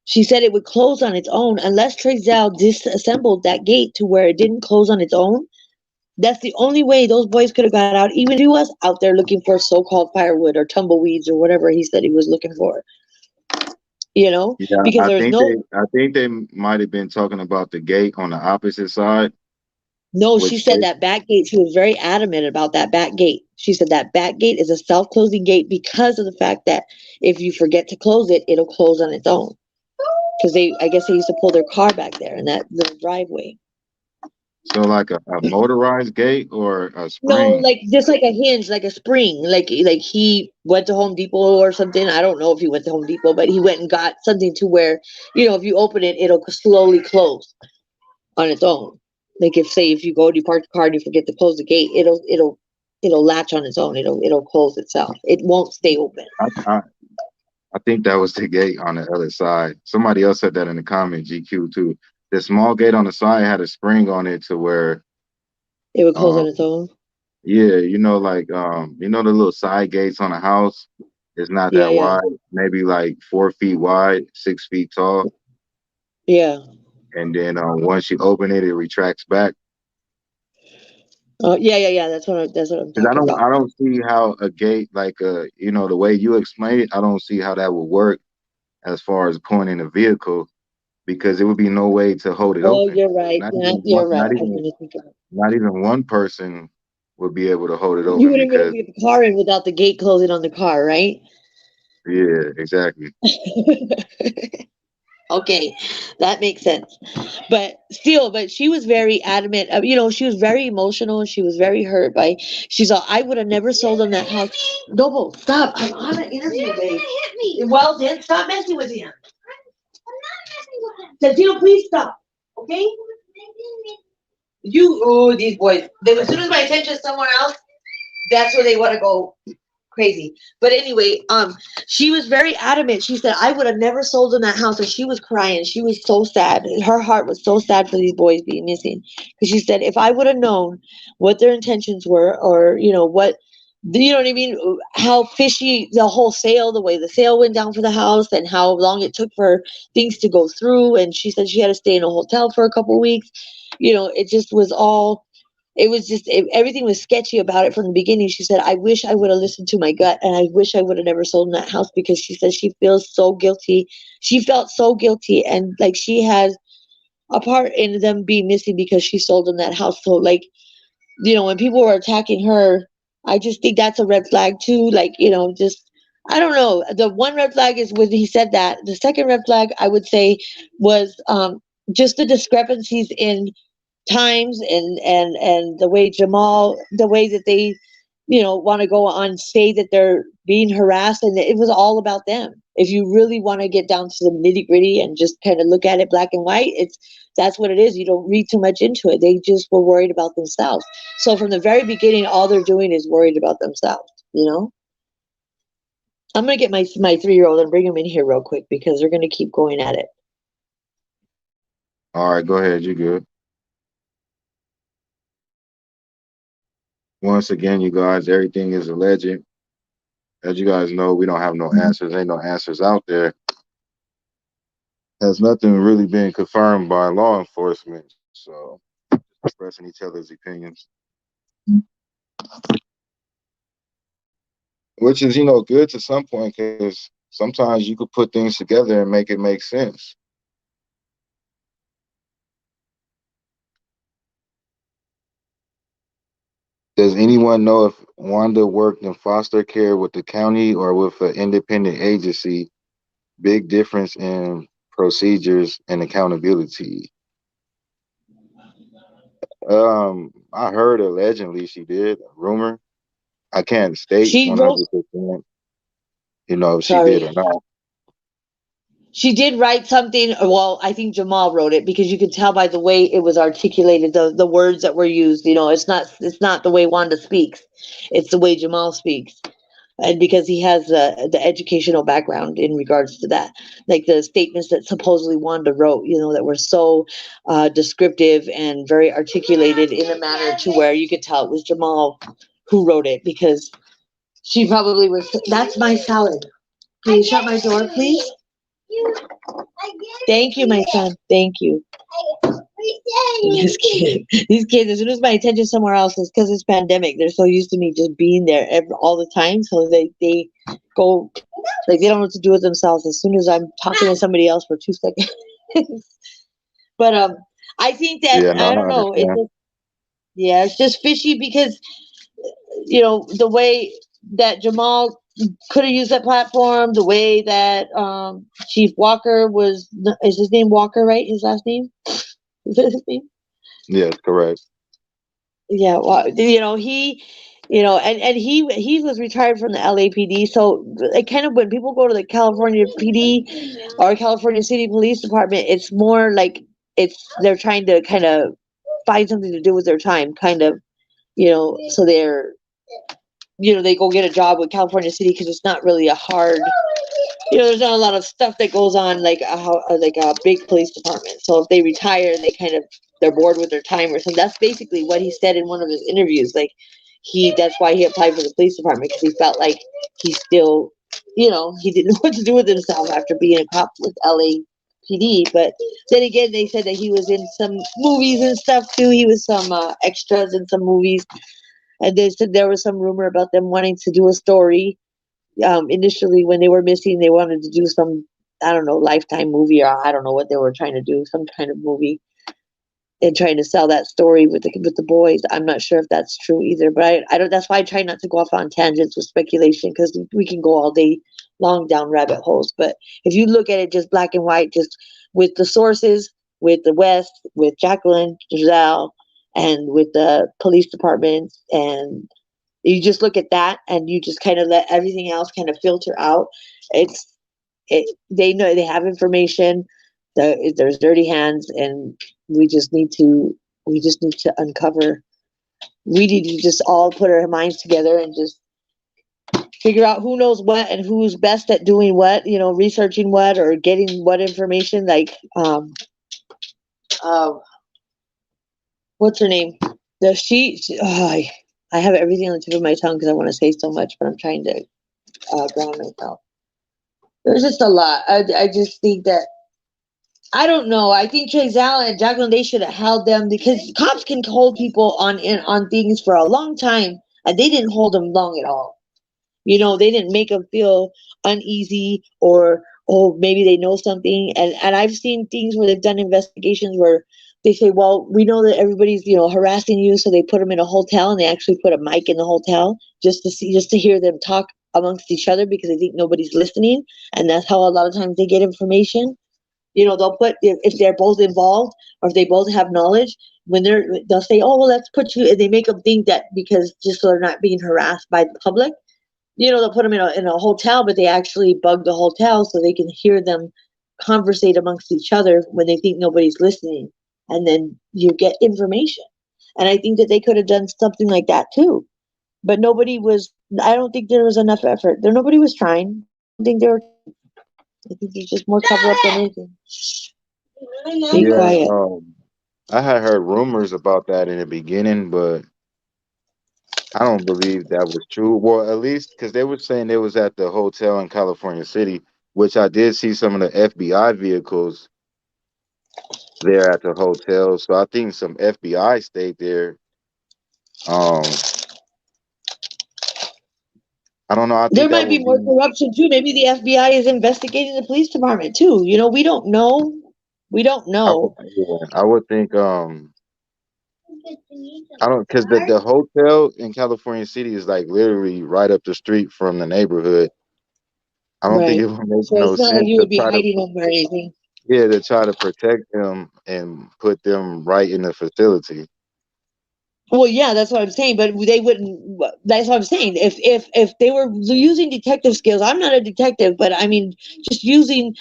She said it would close on its own unless Trezell disassembled that gate to where it didn't close on its own. That's the only way those boys could have got out, even if he was out there looking for so-called firewood or tumbleweeds or whatever he said he was looking for. Yeah, Because there was I think they might have been talking about the gate on the opposite side, no, she which said that back gate, she was very adamant about that back gate. She said that back gate is a self-closing gate because of the fact that if you forget to close it, it'll close on its own. Because I guess they used to pull their car back there in that little driveway. so like a motorized gate or a No, spring. like just like a hinge, like a spring. Like he went to Home Depot or something. I don't know if he went to Home Depot, but he went and got something to where, if you open it, it'll slowly close on its own. Like if you go to park the car and you forget to close the gate, it'll latch on its own. It'll close itself. It won't stay open. I think that was the gate on the other side. Somebody else said that in the comment, GQ too. The small gate on the side had a spring on it to where It would close um on its own. yeah, like the little side gates on a house. It's not Yeah, that yeah, wide, maybe like 4 feet wide, 6 feet tall. yeah. And then once you open it, it retracts back. Oh, yeah. That's what I'm Because talking about. I don't see how a gate like the way you explain it, I don't see how that would work as far as pointing a vehicle because there would be no way to hold it Oh, open. you're right. Not Yeah, even one, you're right. I didn't think of it. not even one person would be able to hold it You open wouldn't be able because to get the car in without the gate closing on the car, right? yeah, exactly. Okay, that makes sense. But still, she was very adamant. She was very emotional and she was very hurt by. She's all, I would have never sold him that house. Noble, stop! I'm on an interview, babe. Hit me. Well, then stop messing with him. I'm not messing with him. Santino, please stop. Okay. These boys. As soon as my attention's somewhere else, that's where they want to go crazy. But anyway, she was very adamant. She said, I would have never sold in that house. And she was crying. She was so sad. Her heart was so sad for these boys being missing. Because she said, if I would have known what their intentions were, or, what, what I mean? How fishy the whole sale, the way the sale went down for the house and how long it took for things to go through. And she said she had to stay in a hotel for a couple of weeks. It just was all everything was sketchy about it from the beginning. She said, I wish I would have listened to my gut and I wish I would have never sold in that house because she says she feels so guilty. She felt so guilty and like she has a part in them being missing because she sold in that house. So like, when people were attacking her, I just think that's a red flag too. Like, just, I don't know. The one red flag is when he said that. The second red flag I would say was just the discrepancies in times and the way the way that they want to go on say that they're being harassed, and it was all about them. If you really want to get down to the nitty gritty and just kind of look at it black and white, that's what it is. You don't read too much into it. They just were worried about themselves. So from the very beginning, all they're doing is worried about themselves. I'm gonna get my 3-year-old and bring him in here real quick because they're gonna keep going at it. All right, go ahead. You good? Once again, you guys, everything is alleged. As you guys know, we don't have no answers. Ain't no answers out there. Has nothing really been confirmed by law enforcement. So, expressing each other's opinions, which is, good to some point because sometimes you could put things together and make it make sense. Does anyone know if Wanda worked in foster care with the county or with an independent agency? Big difference in procedures and accountability. I heard allegedly she did. A rumor. I can't state She wrote 100%, if she did sorry or not. She did write something. Well, I think Jamal wrote it because you could tell by the way it was articulated, the words that were used. It's not the way Wanda speaks. It's the way Jamal speaks. And because he has the educational background in regards to that, like the statements that supposedly Wanda wrote, that were so descriptive and very articulated in a manner to where you could tell it was Jamal who wrote it, because she probably was. That's my salad. Can you shut my door, please? Thank you, my son. Thank you. These kids, as soon as my attention's somewhere else, it's because it's pandemic. They're so used to me just being there all the time. So they go, like, they don't know what to do with themselves as soon as I'm talking to somebody else for 2 seconds. But I think that, Yeah, no, I I don't know. understand. It's just fishy because, the way that Jamal could have used that platform, the way that Chief Walker is his name Walker, right? His last name? Is that his name? Yes, correct. Yeah, well, and he was retired from the LAPD. So it kind of, when people go to the California PD or California City Police Department, it's more like they're trying to kind of find something to do with their time, kind of, so they go get a job with California City because it's not really a hard, there's not a lot of stuff that goes on like a big police department. So if they retire, they're bored with their time or something. That's basically what he said in one of his interviews. Like that's why he applied for the police department, because he felt like he still, he didn't know what to do with himself after being a cop with LAPD. But then again, they said that he was in some movies and stuff too. He was some extras in some movies, and they said there was some rumor about them wanting to do a story. Initially, when they were missing, they wanted to do some, I don't know, Lifetime movie, or I don't know what they were trying to do, some kind of movie, and trying to sell that story with the boys. I'm not sure if that's true either, but I don't. That's why I try not to go off on tangents with speculation, because we can go all day long down rabbit holes. But if you look at it just black and white, just with the sources, with the West, with Jacqueline, Giselle, and with the police department, and you just look at that and you just kind of let everything else kind of filter out. They know they have information. There's dirty hands, and we just need to uncover. We need to just all put our minds together and just figure out who knows what and who's best at doing what, researching what or getting what information. Like what's her name? I have everything on the tip of my tongue because I want to say so much, but I'm trying to ground myself. There's just a lot. I just think that, I don't know. I think Trezal and Jacqueline, they should have held them, because cops can hold people on things for a long time, and they didn't hold them long at all. They didn't make them feel uneasy, or maybe they know something. And I've seen things where they've done investigations where they say, well, we know that everybody's harassing you, so they put them in a hotel, and they actually put a mic in the hotel just to hear them talk amongst each other, because they think nobody's listening, and that's how a lot of times they get information. They'll put, if they're both involved or if they both have knowledge, they'll say, oh, well, let's put you, and they make them think that, because just so they're not being harassed by the public, they'll put them in a hotel, but they actually bug the hotel so they can hear them conversate amongst each other when they think nobody's listening. And then you get information. And I think that they could have done something like that too. But I don't think there was enough effort. Nobody was trying. I think it's just more cover up than anything. Be Yeah, quiet. I had heard rumors about that in the beginning, but I don't believe that was true. Well, at least because they were saying they was at the hotel in California City, which I did see some of the FBI vehicles there at the hotel. So I think some FBI stayed there. Um, I don't know. I There think that might be would more be. corruption too. Maybe the FBI is investigating the police department too. We don't know. We don't know. I would think. I don't, because the hotel in California City is like literally right up the street from the neighborhood. I don't think Right. it would make So no it's not like sense you to would be try to, hiding them or anything. yeah, to try to protect them and put them right in the facility. Well, yeah, that's what I'm saying. But they wouldn't. That's what I'm saying. If they were using detective skills, I'm not a detective, but I mean, just using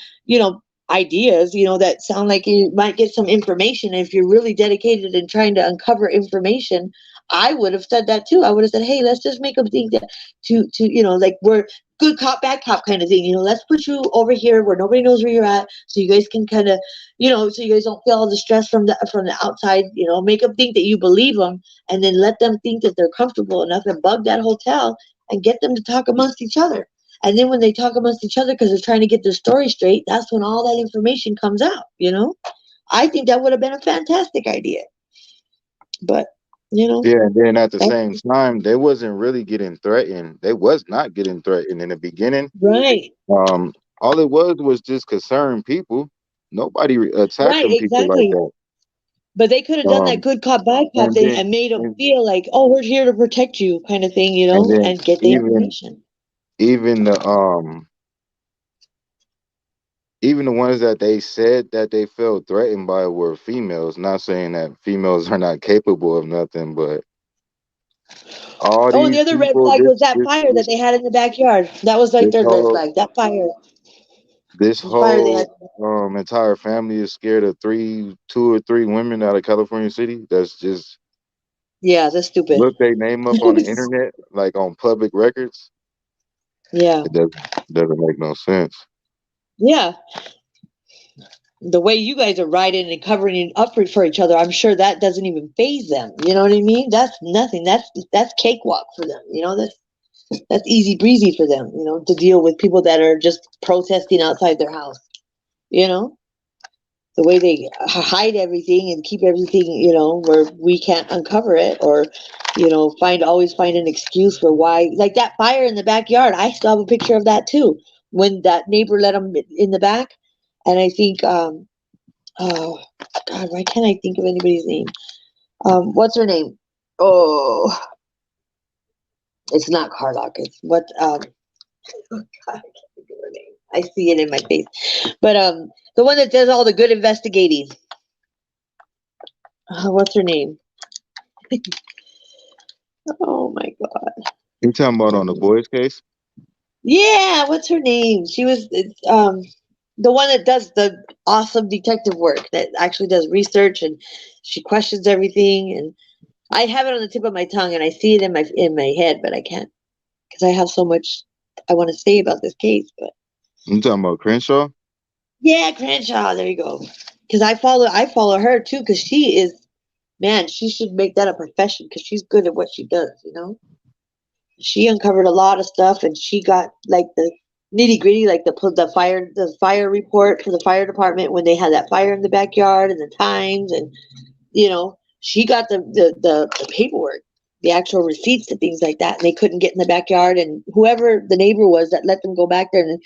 ideas, you know, that sound like you might get some information. If you're really dedicated in trying to uncover information, I would have said that too. I would have said, hey, let's just make them think that you know, like we're good cop, bad cop kind of thing. You know, let's put you over here where nobody knows where you're at, so you guys can kind of, you know, so you guys don't feel all the stress from the outside. You know, make them think that you believe them, and then let them think that they're comfortable enough and bug that hotel and get them to talk amongst each other. And then when they talk amongst each other because they're trying to get their story straight, that's when all that information comes out, you know? I think that would have been a fantastic idea. But, you know. Yeah, and then at the same time, they wasn't really getting threatened. They was not getting threatened in the beginning. Right. All it was just concerned people. Nobody attacked Right, them people like exactly. that. But they could have done that Um, good cop, bad cop and thing then and made them and, feel like, oh, we're here to protect you kind of thing, you and know, then and get the information. even the even the ones that they said that they felt threatened by were females. Not saying that females are not capable of nothing, but all Oh, and the these other red people, flag was that fire that they had in the backyard. That was like this their red whole flag. That fire. this The fire they had. whole entire family is scared of two or three women out of California City. That's just Yeah, that's stupid. look their name up on the internet, like on public records. Yeah. It doesn't make no sense. Yeah. The way you guys are riding and covering it up for each other, I'm sure that doesn't even phase them. You know what I mean? That's nothing. That's cakewalk for them. You know, that's easy breezy for them, you know, to deal with people that are just protesting outside their house. You know? The way they hide everything and keep everything, you know, where we can't uncover it, or, you know, always find an excuse for why, like that fire in the backyard. I still have a picture of that too, when that neighbor let them in the back. And I think, oh God, why can't I think of anybody's name? What's her name? Oh, it's not Carlock. It's what? Oh God, I can't think of her name. I see it in my face, but the one that does all the good investigating. What's her name? Oh my God. You talking about on the boys case? Yeah, what's her name? She was the one that does the awesome detective work, that actually does research, and she questions everything, and I have it on the tip of my tongue and I see it in my head, but I can't, because I have so much I want to say about this case. But You talking about Crenshaw? yeah, Crenshaw, there you go. Because I follow her too, because she is, man, she should make that a profession, because she's good at what she does, you know. She uncovered a lot of stuff, and she got like the nitty gritty, like the fire report for the fire department when they had that fire in the backyard, and the times, and you know, she got the paperwork, the actual receipts and things like that, and they couldn't get in the backyard, and whoever the neighbor was that let them go back there, and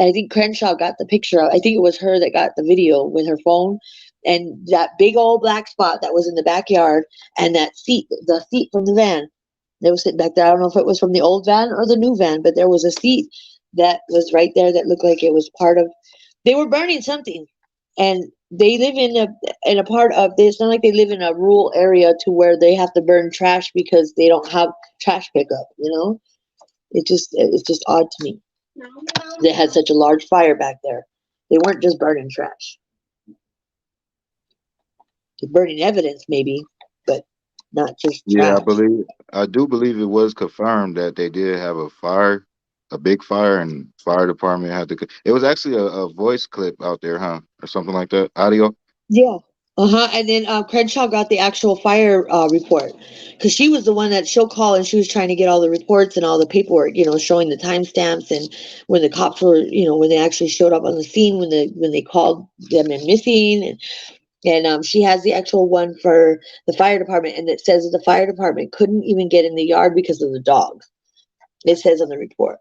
I think Crenshaw got the picture of, I think it was her that got the video with her phone, and that big old black spot that was in the backyard, and that seat, the seat from the van. They were sitting back there. I don't know if it was from the old van or the new van, but there was a seat that was right there that looked like it was part of. They were burning something, and they live in a part of. It's not like they live in a rural area to where they have to burn trash because they don't have trash pickup. You know, it's just odd to me. They had such a large fire back there. They weren't just burning trash. They're burning evidence, maybe, but not just Yeah, trash. I do believe it was confirmed that they did have a fire, a big fire, and fire department had to. It was actually a voice clip out there, huh, or something like that, audio. Yeah. Uh-huh. And then Crenshaw got the actual fire report, because she was the one that she'll call, and she was trying to get all the reports and all the paperwork, you know, showing the timestamps and when the cops were, you know, when they actually showed up on the scene, when they called them in missing, and she has the actual one for the fire department, and it says that the fire department couldn't even get in the yard because of the dogs. It says on the report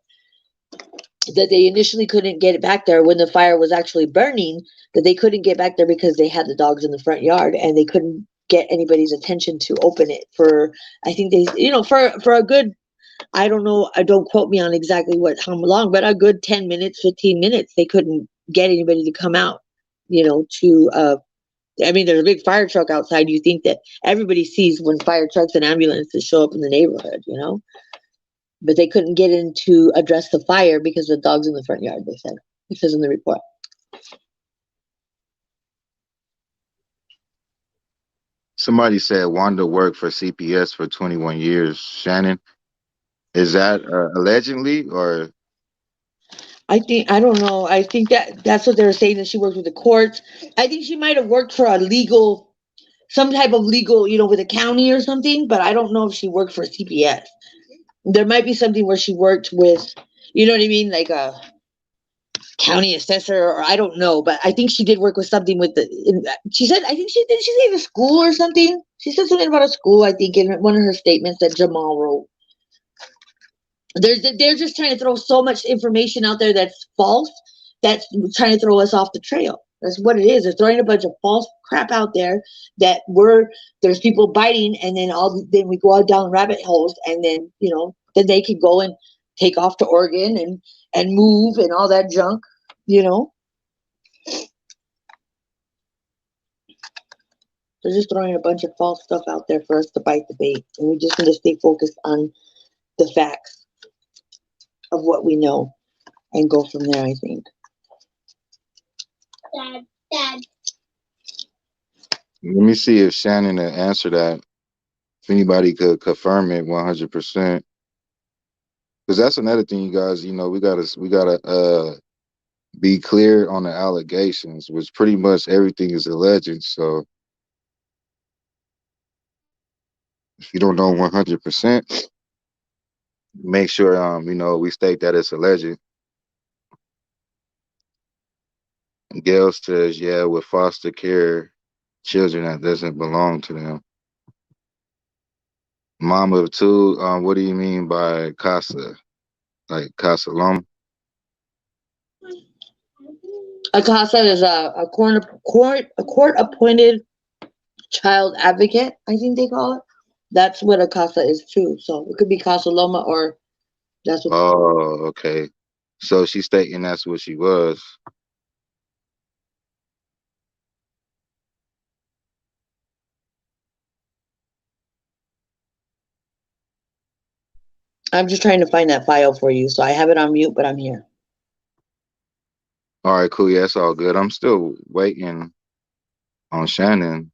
that they initially couldn't get it back there when the fire was actually burning, that they couldn't get back there because they had the dogs in the front yard, and they couldn't get anybody's attention to open it for, I think they, you know, for a good, I don't know, I don't quote me on exactly how long, but a good 10 minutes, 15 minutes, they couldn't get anybody to come out, you know, to I mean, there's a big fire truck outside. You think that everybody sees when fire trucks and ambulances show up in the neighborhood, you know? But they couldn't get in to address the fire because the dog's in the front yard, they said. It says in the report. Somebody said Wanda worked for CPS for 21 years. Shannon, is that allegedly or? I don't know. I think that's what they were saying, that she worked with the courts. I think she might have worked for a legal, some type of legal, with a county or something, but I don't know if she worked for CPS. There might be something where she worked with, you know what I mean, like a county assessor, or I don't know, but I think she did work with something with she said, I think she say the school or something. She said something about a school, I think, in one of her statements that Jamal wrote. They're just trying to throw so much information out there that's false, that's trying to throw us off the trail. That's what it is. They're throwing a bunch of false crap out there that there's people biting, and then we go out down rabbit holes, and then then they could go and take off to Oregon and move and all that junk, They're just throwing a bunch of false stuff out there for us to bite the bait, and we just need to stay focused on the facts of what we know and go from there, I think. Dad. Let me see if Shannon will answer that. If anybody could confirm it 100%. Because that's another thing, you guys, we gotta be clear on the allegations, which pretty much everything is alleged. So if you don't know 100%, make sure we state that it's alleged. Gail says, yeah, with foster care children that doesn't belong to them. Mama of two, what do you mean by casa? Like Casa Loma? A CASA is a court appointed child advocate, I think they call it. That's what a CASA is too. So it could be Casa Loma, or that's what. Oh, okay. So she's stating that's what she was. I'm just trying to find that file for you. So I have it on mute, but I'm here. All right, cool. Yeah, that's all good. I'm still waiting on Shannon.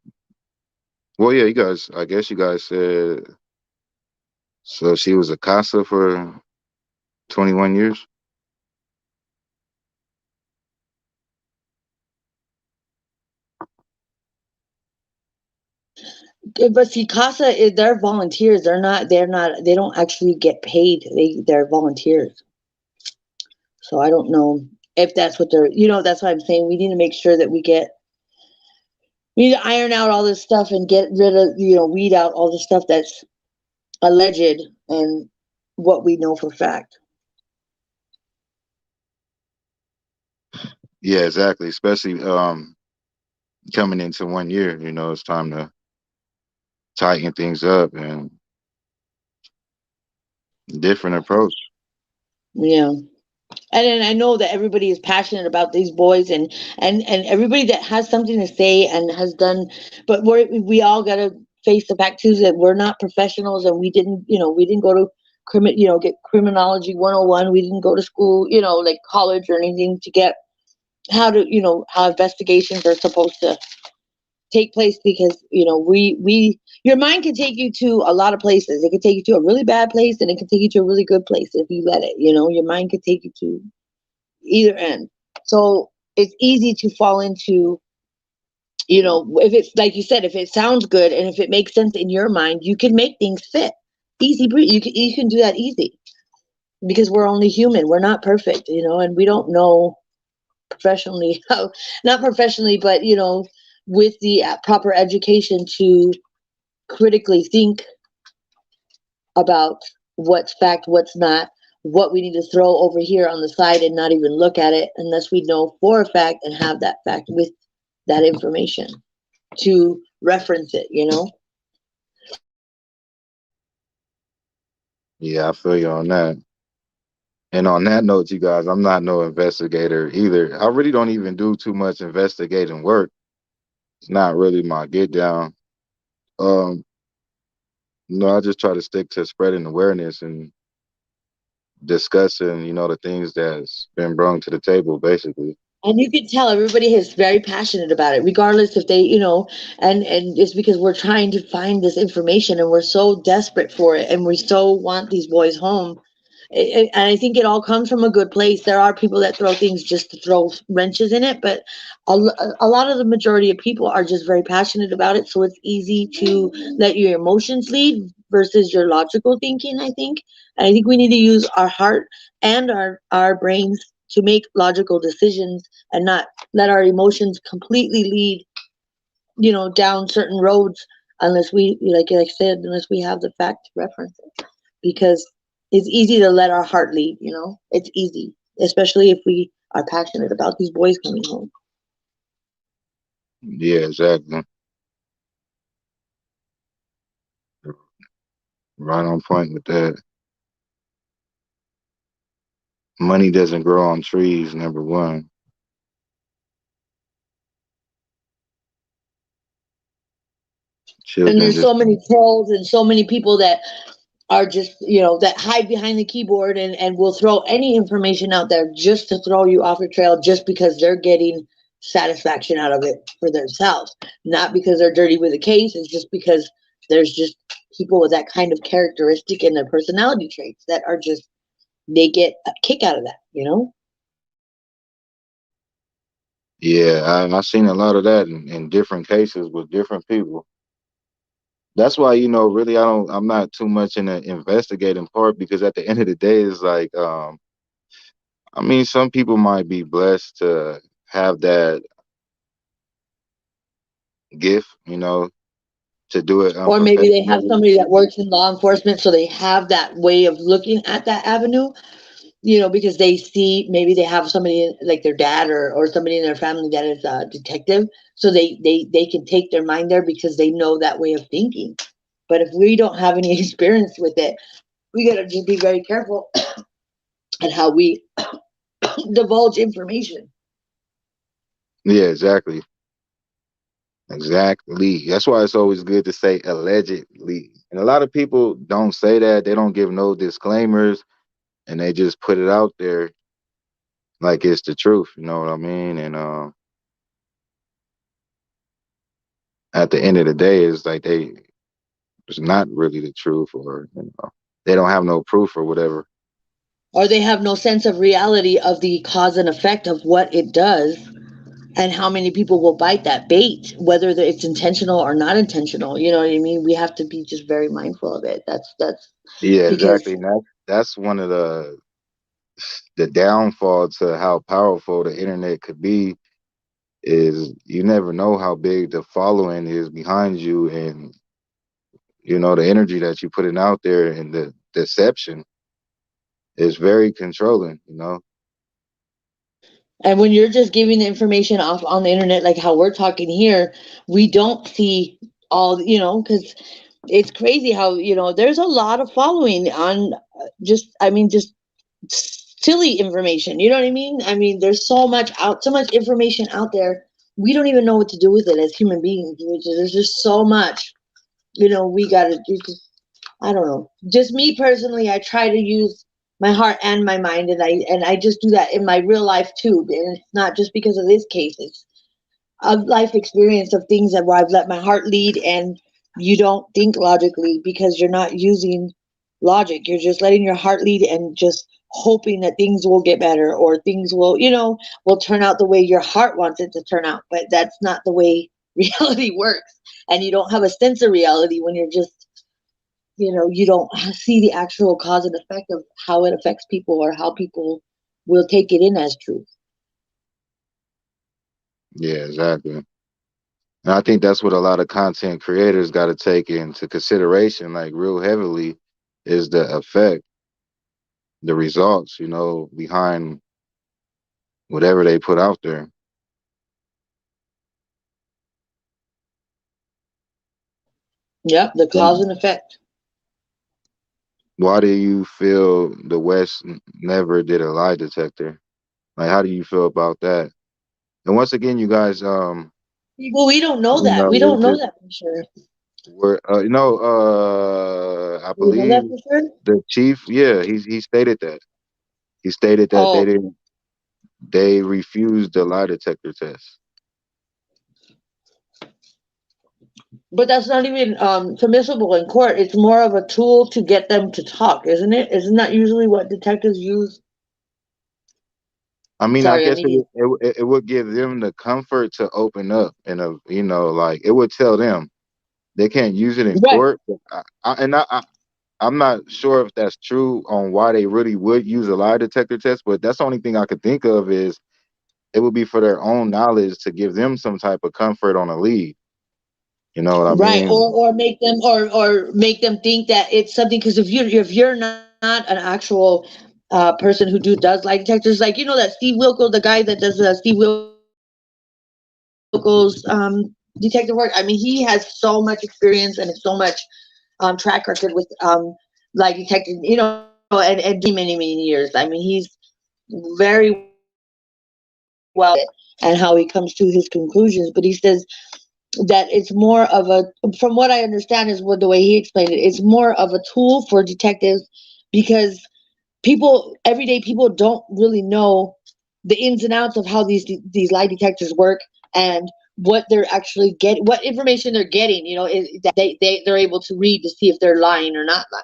Well, yeah, I guess you guys said, so she was a casa for 21 years? But see, CASA, they're volunteers. They don't actually get paid. They're volunteers. So I don't know if that's what that's what I'm saying. We need to make sure that we need to iron out all this stuff and get rid of, weed out all the stuff that's alleged and what we know for fact. Yeah, exactly. Especially coming into 1 year, it's time to tighten things up and different approach. Yeah. And then I know that everybody is passionate about these boys, and everybody that has something to say and has done, but we all got to face the fact too that we're not professionals, and we didn't go to get criminology 101. We didn't go to school, like college or anything, to get how investigations are supposed to take place, because your mind can take you to a lot of places. It can take you to a really bad place, and it can take you to a really good place if you let it. Your mind could take you to either end. So it's easy to fall into, if it's like you said, if it sounds good and if it makes sense in your mind, you can make things fit. Easy breathe. You can do that easy, because we're only human. We're not perfect, and we don't know professionally how, not professionally, but with the proper education to critically think about what's fact, what's not, what we need to throw over here on the side and not even look at it unless we know for a fact and have that fact with that information to reference it, Yeah, I feel you on that. And on that note, you guys, I'm not no investigator either. I really don't even do too much investigating work. It's not really my get down. I just try to stick to spreading awareness and discussing, the things that's been brought to the table, basically. And you can tell everybody is very passionate about it, regardless if they, and it's because we're trying to find this information and we're so desperate for it and we so want these boys home. And I think it all comes from a good place. There are people that throw things just to throw wrenches in it, but a lot of the majority of people are just very passionate about it. So it's easy to let your emotions lead versus your logical thinking, I think. And I think we need to use our heart and our brains to make logical decisions and not let our emotions completely lead, down certain roads unless we, like I said, unless we have the fact to reference it. Because it's easy to let our heart lead, It's easy, especially if we are passionate about these boys coming home. Yeah, exactly. Right on point with that. Money doesn't grow on trees, number one. And Children there's just so many trolls and so many people that are just, that hide behind the keyboard and will throw any information out there just to throw you off the trail just because they're getting satisfaction out of it for themselves. Not because they're dirty with a case, it's just because there's just people with that kind of characteristic in their personality traits that are just, they get a kick out of that. yeah, I've seen a lot of that in different cases with different people. That's why, really, I'm not too much in the investigating part because at the end of the day, it's like, I mean, some people might be blessed to have that gift, to do it Or maybe they have unprofessionally. somebody that works in law enforcement, so they have that way of looking at that avenue, because they see, maybe they have somebody like their dad or somebody in their family that is a detective, so they can take their mind there because they know that way of thinking. But if we don't have any experience with it, we got to just be very careful at how we divulge information. Yeah, exactly. Exactly. That's why it's always good to say allegedly. And a lot of people don't say that. They don't give no disclaimers and they just put it out there like it's the truth. You know what I mean? And at the end of the day, it's like it's not really the truth, or they don't have no proof or whatever. Or they have no sense of reality of the cause and effect of what it does and how many people will bite that bait, whether it's intentional or not intentional. You know what I mean? We have to be just very mindful of it. That's Yeah, because, exactly. And that's one of the downfall to how powerful the internet could be is you never know how big the following is behind you, and the energy that you putting out there and the deception is very controlling. and when you're just giving the information off on the internet, like how we're talking here, we don't see all, because it's crazy how, there's a lot of following on just silly information. You know what I mean? I mean, there's so much information out there. We don't even know what to do with it as human beings. There's just so much, we got to do. I don't know. Just me personally, I try to use my heart and my mind, and I just do that in my real life too. And it's not just because of this case; it's a life experience of things that where I've let my heart lead, and you don't think logically because you're not using logic. You're just letting your heart lead and just hoping that things will get better or things will turn out the way your heart wants it to turn out. But that's not the way reality works, and you don't have a sense of reality when you're just you don't see the actual cause and effect of how it affects people or how people will take it in as truth. Yeah, exactly. And I think that's what a lot of content creators got to take into consideration, like real heavily, is the effect, the results, behind whatever they put out there. Yep, the cause and effect. Why do you feel the West never did a lie detector? Like, how do you feel about that? And once again, you guys, Well, we don't know that. We we're don't know just that for sure. I Do we know that believe for sure? the chief, yeah, he stated that. He stated that they Oh, didn't. they refused the lie detector test. But that's not even permissible in court. It's more of a tool to get them to talk, isn't it? Isn't that usually what detectives use? I mean, I Sorry, I'm guess eating. it would give them the comfort to open up, and like it would tell them they can't use it in Right. court. But I'm not sure if that's true on why they really would use a lie detector test. But that's the only thing I could think of is it would be for their own knowledge to give them some type of comfort on a lead. You know what I Right, mean? or make them or make them think that it's something, because if you're not an actual person who does lie detectors, like that Steve Wilkos, the guy that does Steve Wilkos detective work. I mean, he has so much experience and so much track record with lie detecting, and many years. I mean, he's very well, and how he comes to his conclusions. But he says that it's more of a, from what I understand, is what the way he explained it, it's more of a tool for detectives, because everyday people don't really know the ins and outs of how these lie detectors work, and what they're actually getting, what information they're getting, that they're able to read to see if they're lying or not lying.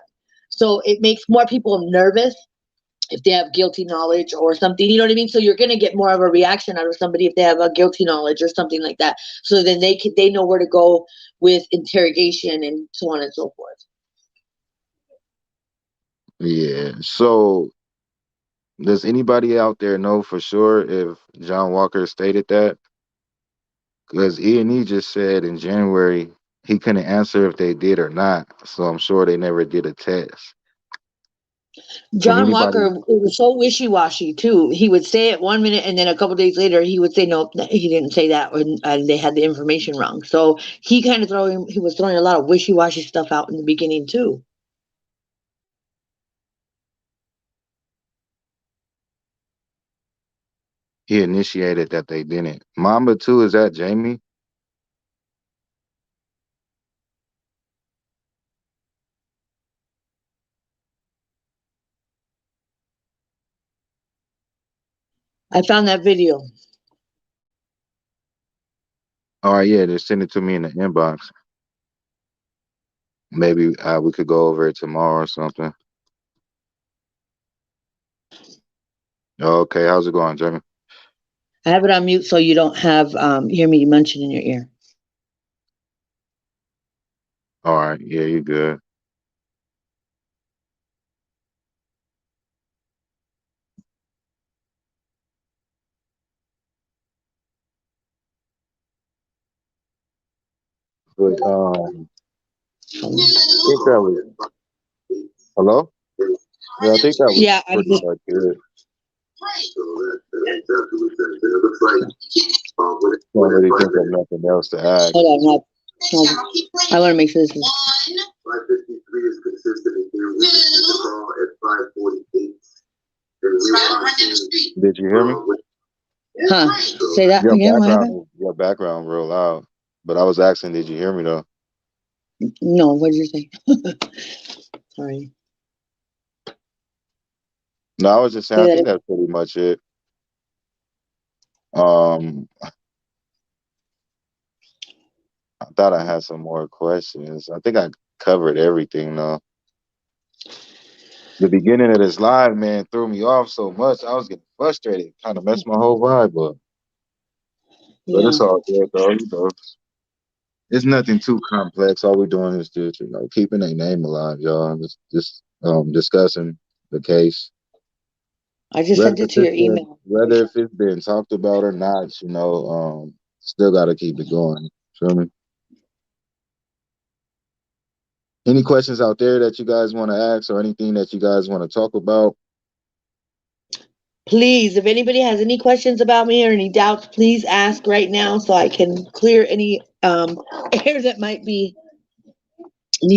So it makes more people nervous if they have guilty knowledge or something, you know what I mean? So you're going to get more of a reaction out of somebody if they have a guilty knowledge or something like that. So then they know where to go with interrogation and so on and so forth. Yeah. So does anybody out there know for sure if John Walker stated that? Because E&E just said in January he couldn't answer if they did or not. So I'm sure they never did a test. Can John anybody? Walker, it was so wishy-washy too. He would say it 1 minute, and then a couple days later he would say no, he didn't say that, and they had the information wrong. So he was throwing a lot of wishy-washy stuff out in the beginning too. He initiated that they didn't. Mamba too, is that Jamie? I found that video. All right, yeah, just send it to me in the inbox. Maybe we could go over it tomorrow or something. Okay, how's it going, Jamie? I have it on mute so you don't have hear me munching in your ear. All right, yeah, you good. But I think that was hello. Yeah, I think that was Yeah, I'm pretty just. much good. Don't really think of nothing else to add. Hold on. I want to make sure this is. 553 is consistent in here. We call at 548. Did you hear me? Huh? Say that again. What happened? Your background real loud. But I was asking, did you hear me though? No. What did you say? Sorry. No, I was just saying, Say I that think again. that's pretty much it. I thought I had some more questions. I think I covered everything though. The beginning of this live, man, threw me off so much. I was getting frustrated. Kind of messed my whole vibe up. But Yeah. it's all good though, It's nothing too complex. All we're doing is just, keeping a name alive, y'all. Just discussing the case. I just sent it to your email. Whether if it's been talked about or not, still gotta keep it going. Feel me? Any questions out there that you guys want to ask or anything that you guys want to talk about? Please, if anybody has any questions about me or any doubts, please ask right now so I can clear any air that might need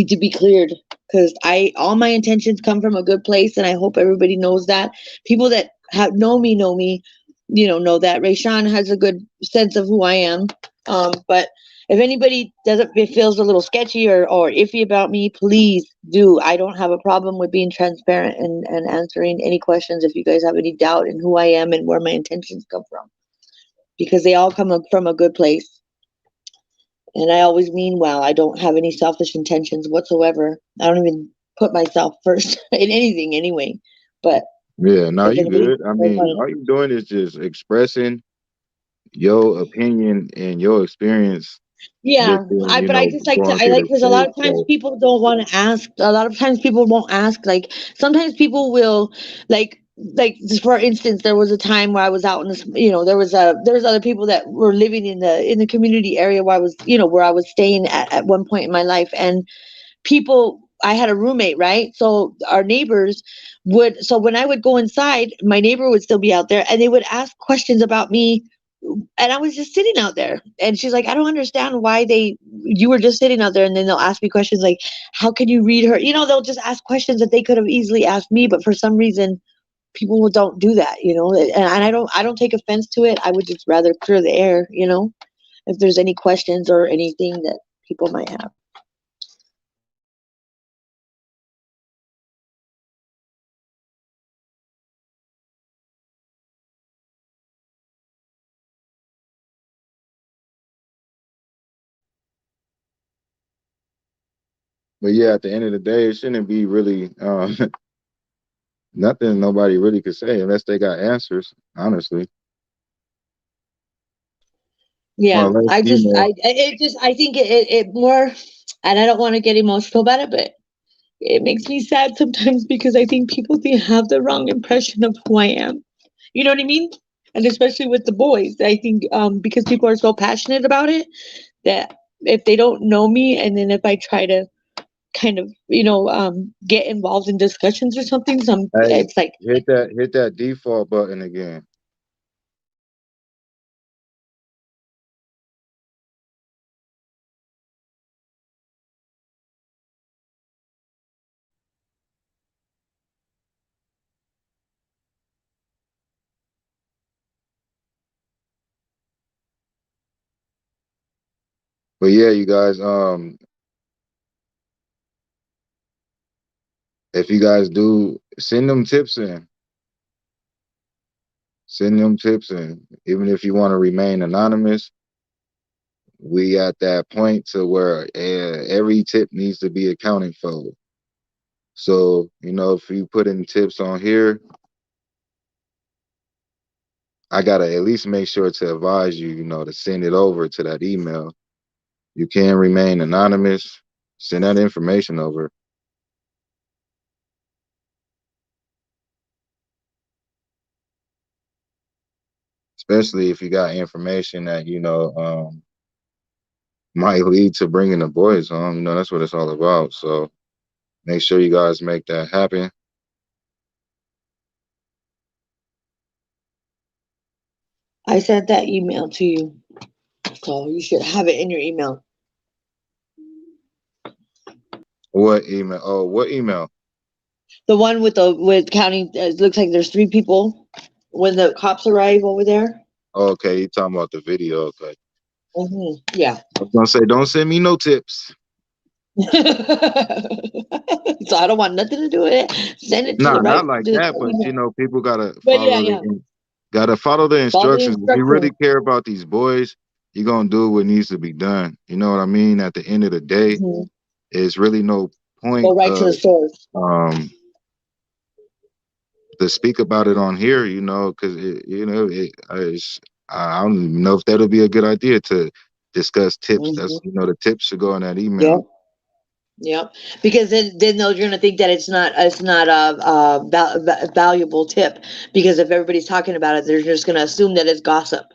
to be cleared. Because all my intentions come from a good place, and I hope everybody knows that. People that know me, know that Rayshawn has a good sense of who I am. But if anybody doesn't it feels a little sketchy or iffy about me, please do. I don't have a problem with being transparent and answering any questions if you guys have any doubt in who I am and where my intentions come from, because they all come from a good place. And I always mean well. I don't have any selfish intentions whatsoever. I don't even put myself first in anything anyway. But Yeah, no, if you anybody good. I mean, all you doing is just expressing your opinion and your experience yeah, within, but I just like to, going I through like, the because a lot state. of times So, people don't want to ask. A lot of times people won't ask. Like sometimes people will, just for instance, there was a time where I was out in this, there was other people that were living in the community area where I was, where I was staying at one point in my life, and I had a roommate, right? So our neighbors so when I would go inside, my neighbor would still be out there and they would ask questions about me. And I was just sitting out there. And she's like, I don't understand why you were just sitting out there. And then they'll ask me questions like, how can you read her? They'll just ask questions that they could have easily asked me. But for some reason, people don't do that, and I don't take offense to it. I would just rather clear the air, if there's any questions or anything that people might have. but yeah, at the end of the day, it shouldn't be really nothing nobody really could say unless they got answers, honestly. Or Yeah, unless, I just, I think it more, and I don't want to get emotional about it, but it makes me sad sometimes because I think people have the wrong impression of who I am. You know what I mean? And especially with the boys, I think because people are so passionate about it that if they don't know me, and then if I try to kind of get involved in discussions or something, hey, it's like, hit that default button again. But yeah, you guys, if you guys do send them tips in, even if you want to remain anonymous. We at that point to where every tip needs to be accounted for. So, if you put in tips on here, I gotta at least make sure to advise you, to send it over to that email. You can remain anonymous. Send that information over. Especially if you got information that, might lead to bringing the boys home. That's what it's all about. So make sure you guys make that happen. I sent that email to you, so you should have it in your email. What email? Oh, what email? The one with counting. It looks like there's 3 people when the cops arrive over there. Oh, okay, you talking about the video? Okay. Yeah. I was gonna say, don't send me no tips. So I don't want nothing to do with it. Send it to Nah, the right. not like that, but people gotta But follow yeah. the Follow the instructions. If you really instructions. care about these boys, you're gonna do what needs to be done. You know what I mean? At the end of the day, it's really no point Go right to of the source. to speak about it on here, because I don't even know if that'll be a good idea to discuss tips. That's the tips should go in that email. Yep. Because then they're gonna think that it's not a valuable tip, because if everybody's talking about it, they're just gonna assume that it's gossip.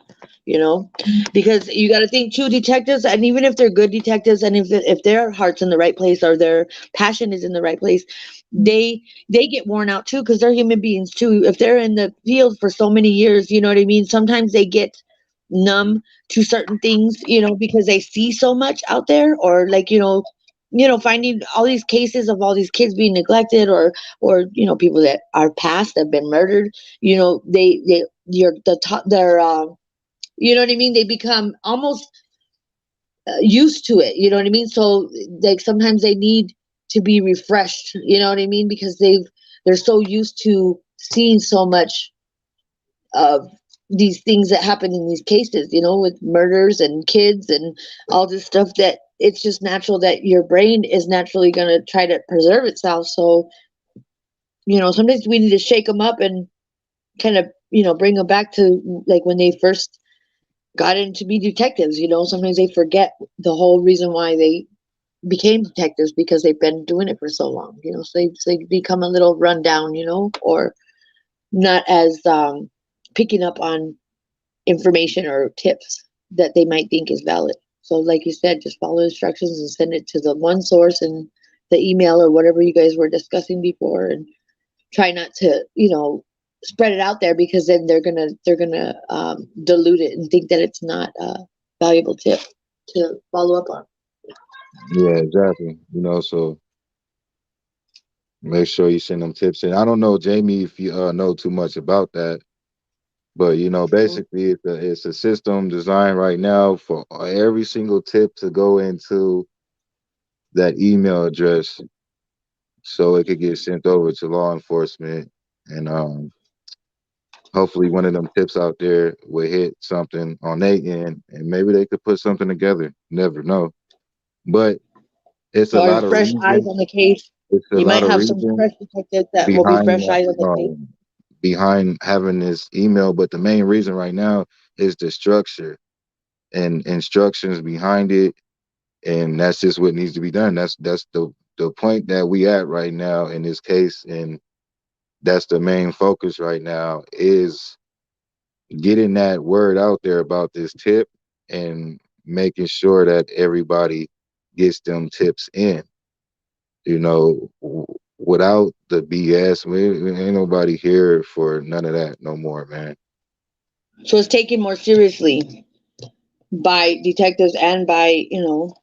Because you got to think too, detectives, and even if they're good detectives, and if their heart's in the right place or their passion is in the right place, they get worn out too, because they're human beings too. If they're in the field for so many years, you know what I mean. Sometimes they get numb to certain things, because they see so much out there, or like finding all these cases of all these kids being neglected, or people that are past have been murdered. They you're the top. They're you know what I mean? They become almost used to it. You know what I mean? So like sometimes they need to be refreshed. You know what I mean? Because they're so used to seeing so much of these things that happen in these cases, you know, with murders and kids and all this stuff, that it's just natural that your brain is naturally going to try to preserve itself. So, you know, sometimes we need to shake them up and kind of, you know, bring them back to like when they first got in to be detectives. You know, sometimes they forget the whole reason why they became detectives, because they've been doing it for so long, you know, so they become a little rundown, you know, or not as picking up on information or tips that they might think is valid. So like you said, just follow instructions and send it to the one source and the email or whatever you guys were discussing before, and try not to, you know, spread it out there, because then they're gonna dilute it and think that it's not a valuable tip to follow up on. Yeah, exactly. You know, so make sure you send them tips. And I don't know, Jamie, if you know too much about that, but you know, basically it's a system designed right now for every single tip to go into that email address, so it could get sent over to law enforcement. And hopefully one of them tips out there will hit something on their end, and maybe they could put something together. Never know. But it's a Or lot of fresh eyes reason. on the case. It's a You lot might of have some reason fresh detectives that will be behind fresh that, eyes on the case. behind having this email. But the main reason right now is the structure and instructions behind it, and that's just what needs to be done. That's the point that we at right now in this case, and that's the main focus right now, is getting that word out there about this tip and making sure that everybody gets them tips in. You know, without the BS, ain't nobody here for none of that no more, man. So it's taken more seriously by detectives and by, you know,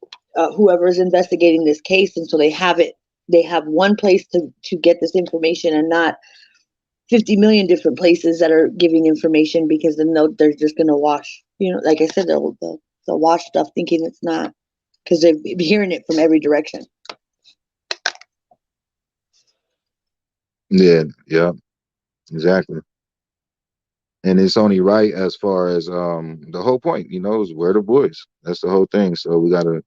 whoever is investigating this case, and so they have it. They have one place to get this information, and not 50 million different places that are giving information, because then they're just going to wash. You know, like I said, they'll wash stuff thinking it's not, because they've been hearing it from every direction. Yeah, yeah, exactly. And it's only right as far as the whole point, you know, is we're the boys. That's the whole thing. So we gotta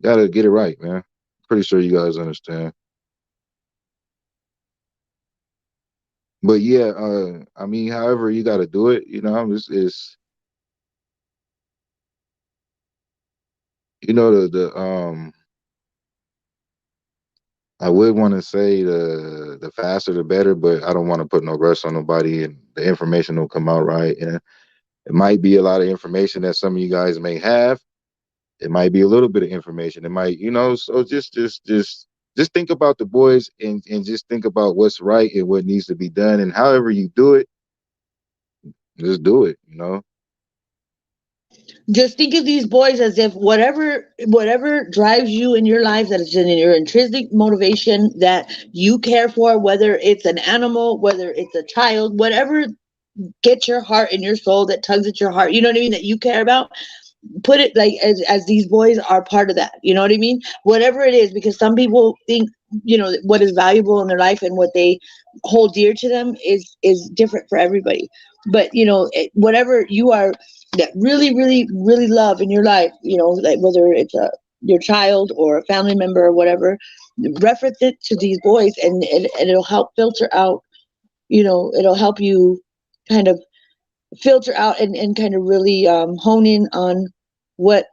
get it right, man. Pretty sure you guys understand. But yeah, I mean, however you gotta do it, you know, it's you know the I would want to say the faster the better, but I don't want to put no rush on nobody, and the information will come out right. And it might be a lot of information that some of you guys may have. It might be a little bit of information. It might, you know, so just think about the boys, and just think about what's right and what needs to be done. And however you do it, just do it, you know. Just think of these boys as if whatever drives you in your life, that is in your intrinsic motivation that you care for, whether it's an animal, whether it's a child, whatever gets your heart and your soul, that tugs at your heart, you know what I mean, that you care about, put it like as these boys are part of that, you know what I mean, whatever it is, because some people think, you know, what is valuable in their life and what they hold dear to them is different for everybody. But you know, whatever you are that really love in your life, you know, like whether it's your child or a family member or whatever, reference it to these boys, and it'll help filter out, you know, it'll help you kind of filter out and kind of really hone in on what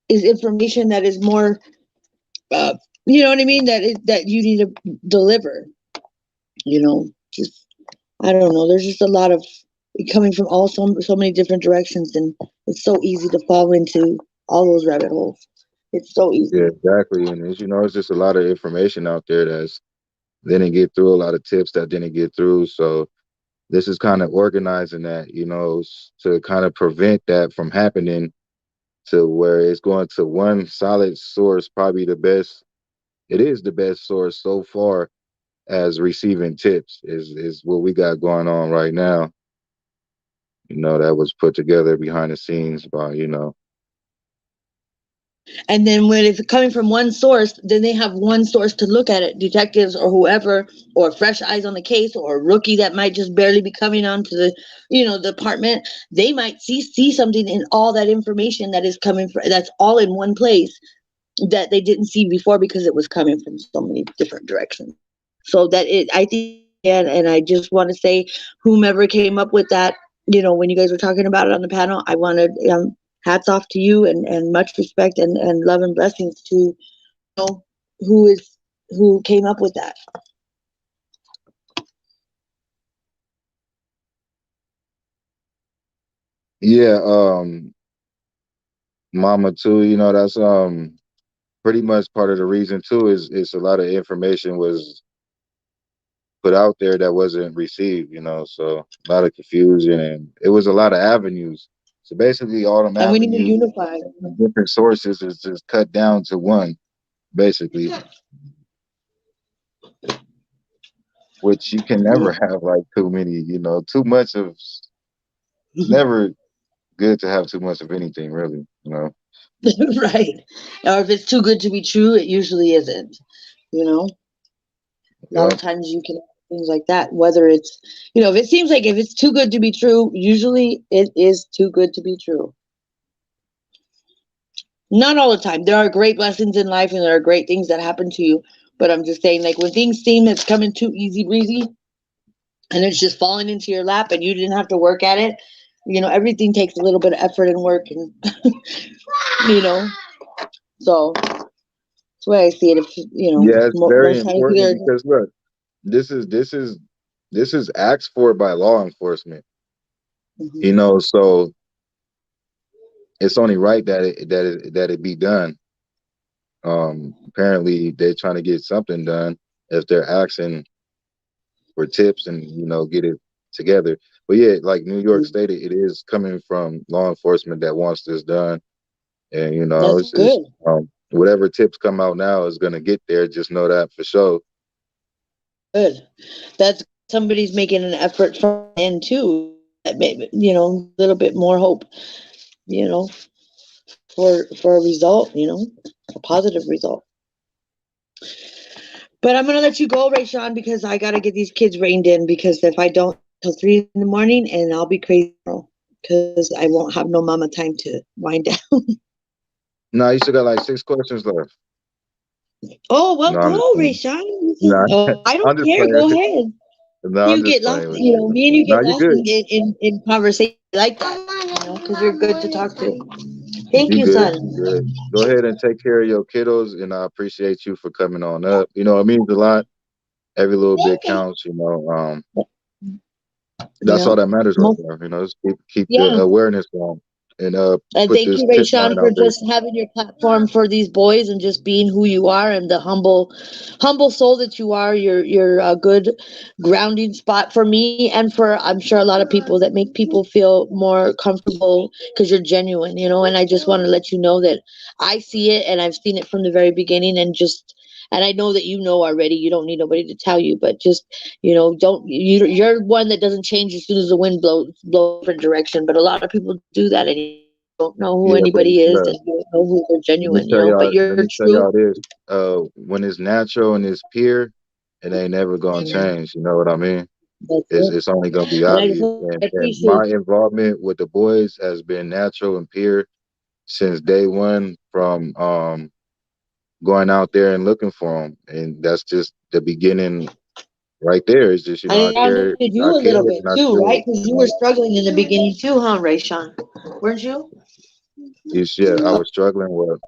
is information that is more, uh, you know what I mean, that you need to deliver. You know, just I don't know. There's just a lot of coming from so many different directions, and it's so easy to fall into all those rabbit holes. It's so Yeah, easy. exactly. And it's, you know, it's just a lot of information out there that's didn't get through, a lot of tips that didn't get through. So this is kind of organizing that, you know, to kind of prevent that from happening, to where it's going to one solid source, probably the best. It is the best source so far as receiving tips, is what we got going on right now. You know, that was put together behind the scenes by, you know, And then when it's coming from one source, then they have one source to look at it, detectives or whoever, or fresh eyes on the case, or a rookie that might just barely be coming onto the, the department. They might see something in all that information that is coming from, that's all in one place, that they didn't see before because it was coming from so many different directions. So that I think, and I just want to say, whomever came up with that, when you guys were talking about it on the panel, I wanted, hats off to you, and much respect, and love and blessings to, who came up with that. Yeah, Mama too, that's pretty much part of the reason too, is a lot of information was put out there that wasn't received, so a lot of confusion, and it was a lot of avenues. So basically all them And we need to avenues, unify. different sources is just cut down to one, basically, which you can never have like too many, too much of, never good to have too much of anything really. Right. Or if it's too good to be true, it usually isn't. A lot Yeah. of times you can things like that, whether it's, if it seems like if it's too good to be true, usually it is too good to be true. Not all the time. There are great blessings in life and there are great things that happen to you. But I'm just saying, like, when things seem it's coming too easy breezy and it's just falling into your lap and you didn't have to work at it, everything takes a little bit of effort and work, and you know. So that's why I see it. If Yeah, it's very most times important either. because look, this is asked for by law enforcement. Mhm. So it's only right that it be done. Apparently they're trying to get something done if they're asking for tips and get it together. But yeah, like New York State, it is coming from law enforcement that wants this done, and That's it's good. whatever tips come out now is gonna get there. Just know that for sure. Good. That's somebody's making an effort from the end too. That maybe, a little bit more hope, you know, for a result, a positive result. But I'm gonna let you go, Rayshawn, because I gotta get these kids reined in. Because if I don't till 3 in the morning, and I'll be crazy because I won't have no mama time to wind down. No, you still got like 6 questions left. Oh well, No, I'm just go, playing. Rayshawn. No, Oh, I don't I'm just care. playing. Go ahead. No, I'm You just get playing lost, with you. me and you No, get you lost good. in conversation like that, because you're good to talk to. Thank You you, good. son. You good. Go ahead and take care of your kiddos, and I appreciate you for coming on up. It means a lot. Every little bit counts. That's Yeah. all that matters right Mo- now. Just keep the Yeah. awareness on, and And put thank this you, tip Rayshawn, line for out there. just having your platform for these boys and just being who you are and the humble soul that you are. You're a good grounding spot for me and for, I'm sure, a lot of people, that make people feel more comfortable because you're genuine, And I just want to let you know that I see it and I've seen it from the very beginning, and I know that already. You don't need nobody to tell you, but just don't you're one that doesn't change as soon as the wind blows different direction. But a lot of people do that, and you don't know who Yeah, but anybody is, look, and you don't know who they're let me genuine. tell But y'all. Let you're me tell true. y'all this. When it's natural and it's pure, it ain't never gonna Amen. change. You know what I mean? That's It's it. it's only gonna be And obvious. I And my appreciate you. involvement with the boys has been natural and pure since day one. From going out there and looking for them, and that's just the beginning right there. It's just And I it cared, grounded you I a cared, little bit and I too, still, right? Because you were struggling in the beginning too, huh, Rayshawn? Weren't you? yeah, I was struggling with.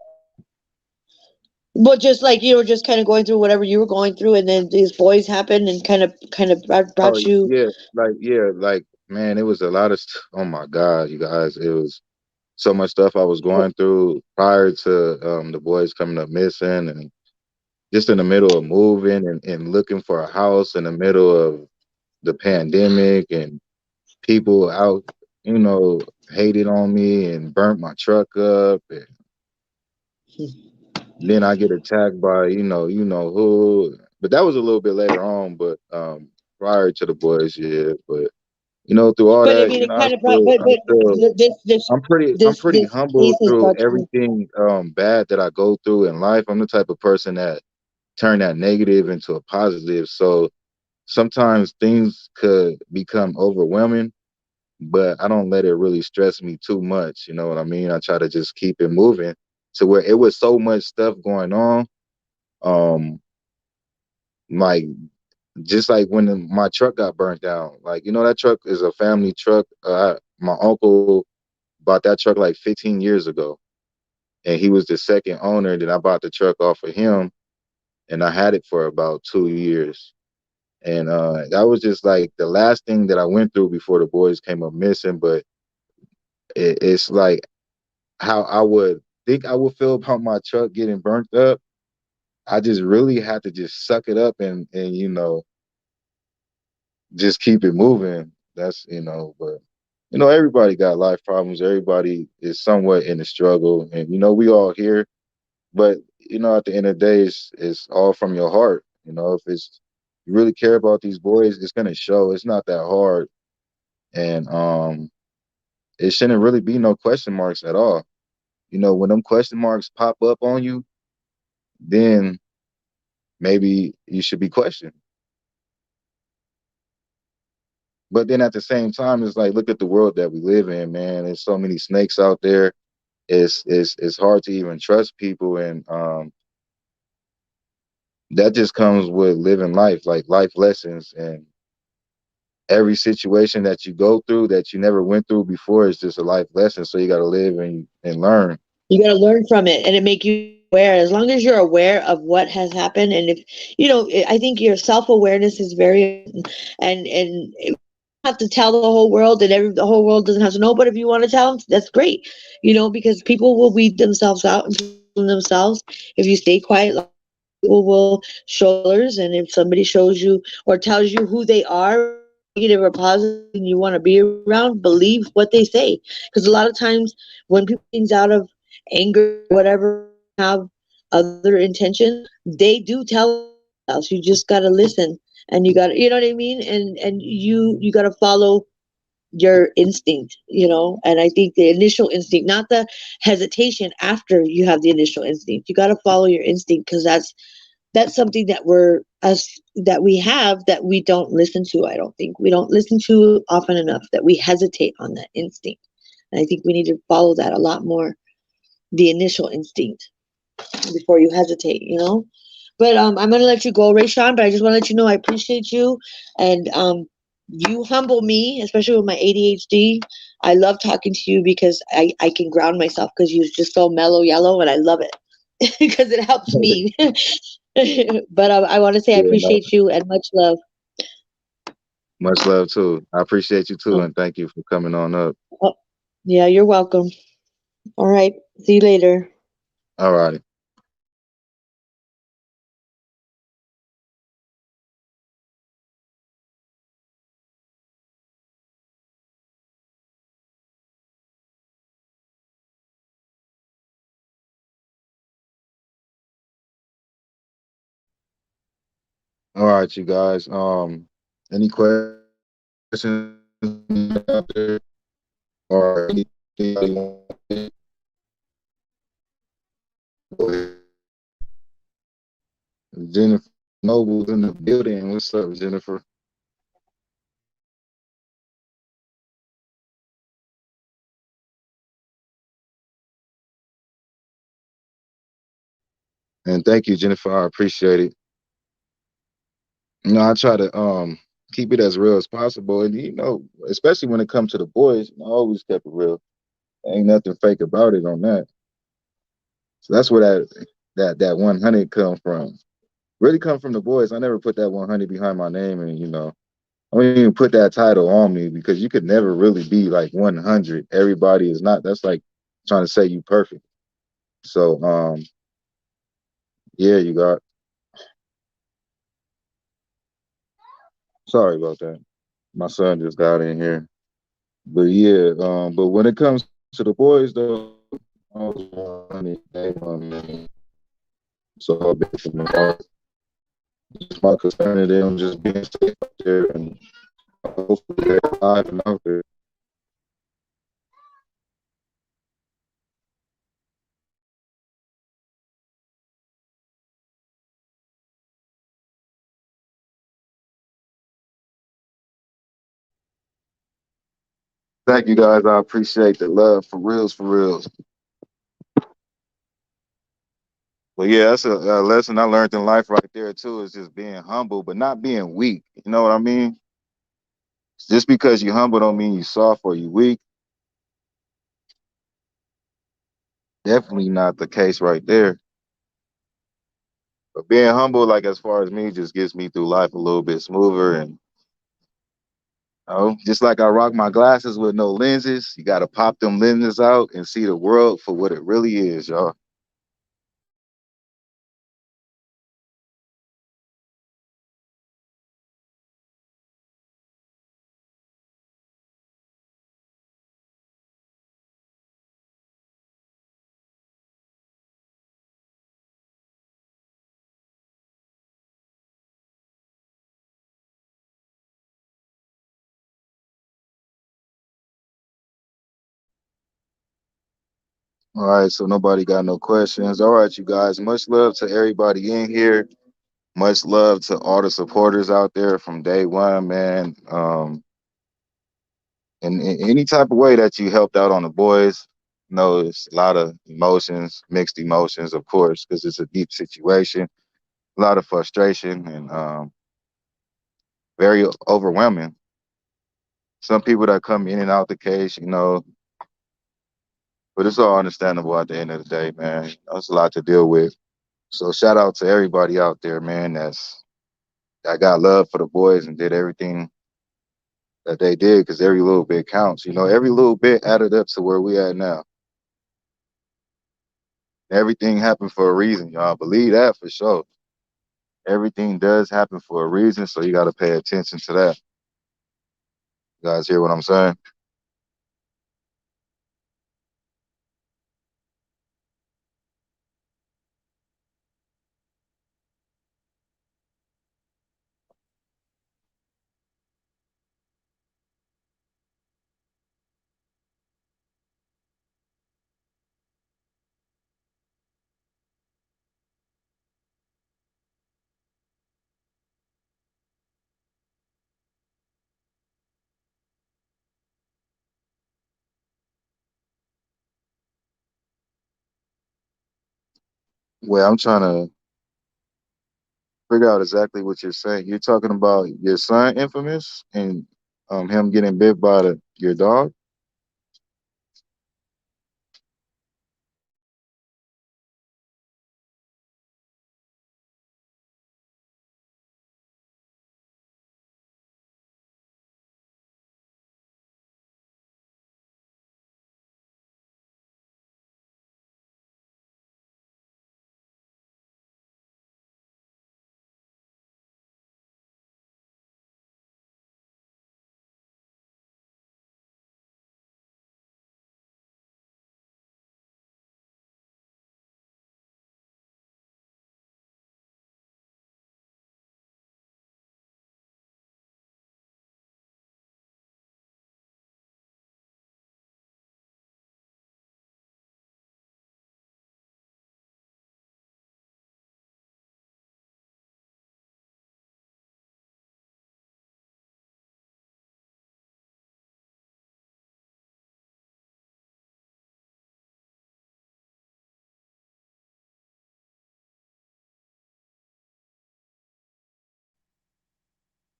Well, just like you were just kind of going through whatever you were going through, and then these boys happened and kind of Oh brought you. like man, it was a lot of. Oh my God, you guys, it was so much stuff I was going through prior to the boys coming up missing, and just in the middle of moving and looking for a house in the middle of the pandemic, and people out, hated on me and burnt my truck up, and then I get attacked by who. But that was a little bit later on, but prior to the boys, yeah. But through all But I that, mean, it I kind of brought, still, but I still, I'm pretty this humble case has through brought you. everything bad that I go through in life. I'm the type of person that turn that negative into a positive. So sometimes things could become overwhelming, but I don't let it really stress me too much. You know what I mean? I try to just keep it moving to where it was so much stuff going on. Um, like just like when my truck got burnt down, like that truck is a family truck. My uncle bought that truck like 15 years ago, and he was the second owner. Then I bought the truck off of him, and I had it for about 2 years. And that was just like the last thing that I went through before the boys came up missing. But it's like how I would think I would feel about my truck getting burnt up. I just really had to just suck it up and just keep it moving. That's but everybody got life problems. Everybody is somewhat in a struggle, and we all here. But at the end of the day, it's all from your heart. If it's you really care about these boys, it's gonna show. It's not that hard, and it shouldn't really be no question marks at all. When them question marks pop up on you, then maybe you should be questioned. But then at the same time, it's like, look at the world that we live in, man. There's so many snakes out there. It's hard to even trust people, and that just comes with living life, like life lessons. And every situation that you go through that you never went through before is just a life lesson. So you got to live and learn. You got to learn from it, and it make you aware. As long as you're aware of what has happened, and if I think your self awareness is very, and you have to tell the whole world, and the whole world doesn't have to know. But if you want to tell them, that's great, because people will weed themselves out and themselves. If you stay quiet, people will show others, and if somebody shows you or tells you who they are, negative or positive, and you want to be around, believe what they say. Because a lot of times when people things out of anger, whatever, have other intentions, they do tell us. You just got to listen, and you got to, you know what I mean, and you got to follow your instinct, and I think the initial instinct, not the hesitation after you have the initial instinct. You got to follow your instinct, because that's something that we have, that we don't listen to. I don't think we don't listen to often enough, that we hesitate on that instinct. And I think we need to follow that a lot more, the initial instinct, before you hesitate. But I'm gonna let you go, Rayshawn, but I just want to let you know I appreciate you, and you humble me, especially with my ADHD. I love talking to you because I can ground myself, because you're just so mellow yellow, and I love it because it helps me. But I want to say I Yeah, no, appreciate you, and much love. much love too. I appreciate you too, Oh, and thank you for coming on up. oh, yeah, you're welcome. All right. See you later. All righty. All right, you guys. Any questions out there or anything you want to go ahead? Jennifer Noble's in the building. What's up, Jennifer? And thank you, Jennifer. I appreciate it. I try to keep it as real as possible, and especially when it comes to the boys, I always kept it real. Ain't nothing fake about it on that. So that's where that 100 come from. Really come from the boys. I never put that 100 behind my name, and I don't even put that title on me, because you could never really be like 100. Everybody is not. That's like trying to say you perfect. So yeah, you got. Sorry about that. My son just got in here. But yeah, but when it comes to the boys though, I was 100 day one, man. So I'll be from the heart. Just my concern of them just being safe out there, and hopefully they're alive and out there. Thank you guys. I appreciate the love for reals, for reals. But yeah, that's a lesson I learned in life right there too. Is just being humble, but not being weak. You know what I mean? Just because you're humble don't mean you soft or you weak. Definitely not the case right there. But being humble, like as far as me, just gets me through life a little bit smoother. And just like I rock my glasses with no lenses, you got to pop them lenses out and see the world for what it really is, y'all. All right, so nobody got no questions. All right, you guys, much love to everybody in here. Much love to all the supporters out there from day one, man. In any type of way that you helped out on the boys, it's a lot of emotions, mixed emotions, of course, because it's a deep situation, a lot of frustration, and very overwhelming. Some people that come in and out the case, but it's all understandable at the end of the day, man. That's a lot to deal with. So shout out to everybody out there, man, that got love for the boys and did everything that they did, because every little bit counts. Every little bit added up to where we at now. Everything happened for a reason, y'all. Believe that for sure. Everything does happen for a reason, so you got to pay attention to that. You guys hear what I'm saying? Well, I'm trying to figure out exactly what you're saying. You're talking about your son, Infamous, and him getting bit by your dog?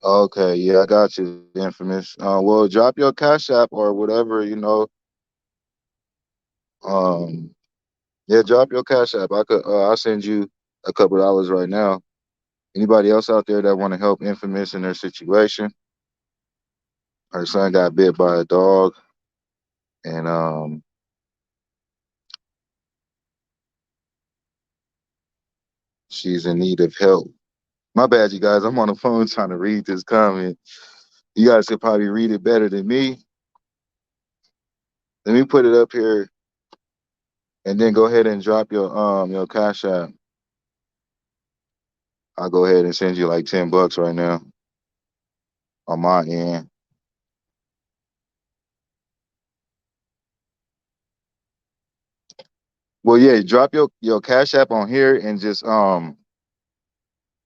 Okay, yeah, I got you, Infamous. Well, drop your Cash App or whatever, Um, yeah, drop your Cash App. I'll send you a couple dollars right now. Anybody else out there that want to help Infamous in their situation? Her son got bit by a dog, and she's in need of help. My bad, you guys. I'm on the phone trying to read this comment. You guys could probably read it better than me. Let me put it up here, and then go ahead and drop your Cash App. I'll go ahead and send you like $10 right now on my end. Well, yeah, drop your Cash App on here and just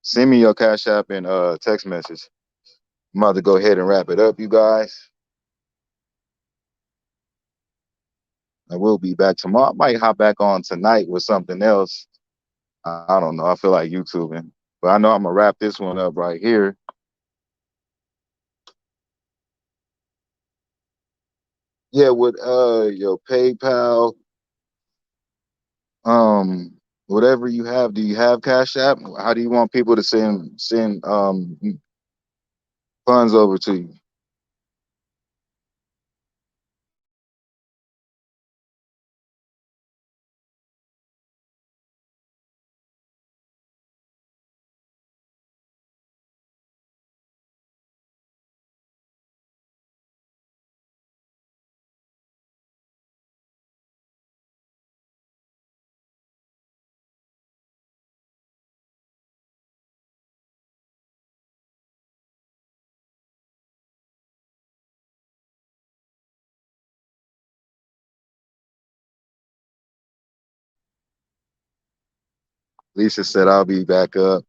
send me your Cash App and text message. I'm about to go ahead and wrap it up, you guys. I will be back tomorrow. I might hop back on tonight with something else. I don't know. I feel like YouTubing, but I know I'm gonna wrap this one up right here. Yeah, with your PayPal, um, whatever you have. Do you have Cash App? How do you want people to send funds over to you? Lisa said I'll be back up.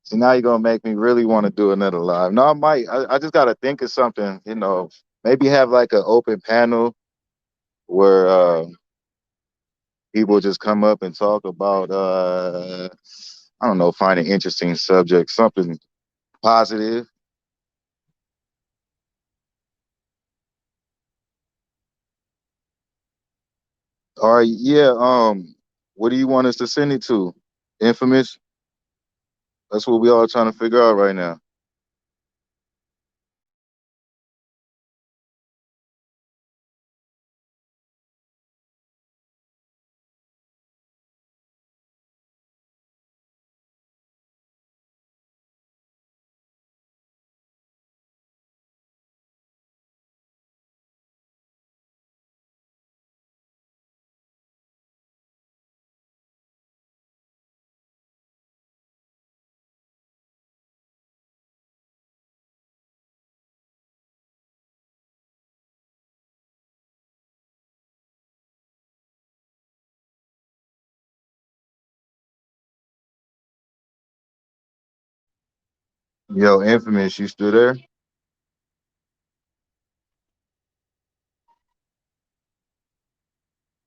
So now you're gonna make me really want to do another live. No, I might. I just gotta think of something. Maybe have like an open panel where people just come up and talk about I don't know, find an interesting subject, something positive. All right, yeah. What do you want us to send it to? Infamous? That's what we all trying to figure out right now. Yo, Infamous, you still there?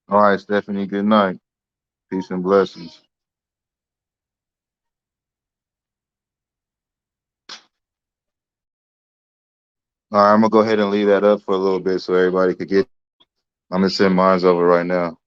All right, Stephanie, good night. Peace and blessings. All right, I'm gonna go ahead and leave that up for a little bit so everybody could get. I'm gonna send mines over right now.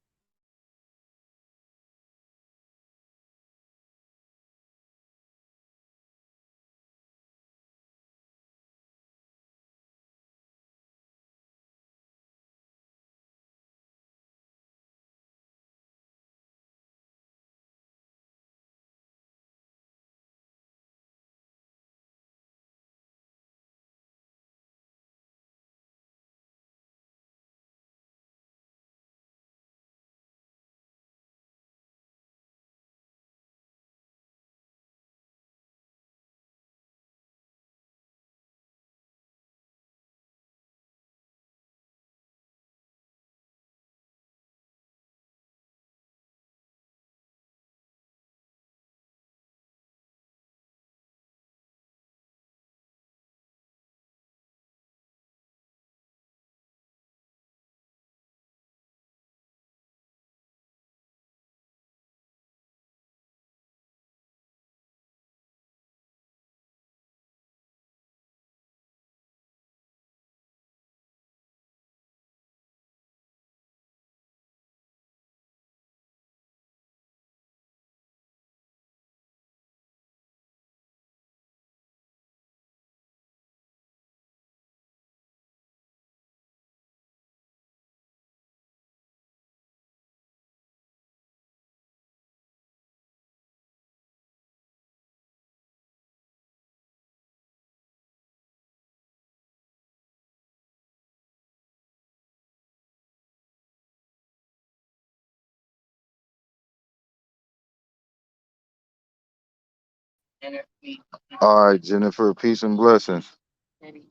All right, Jennifer, peace and blessings.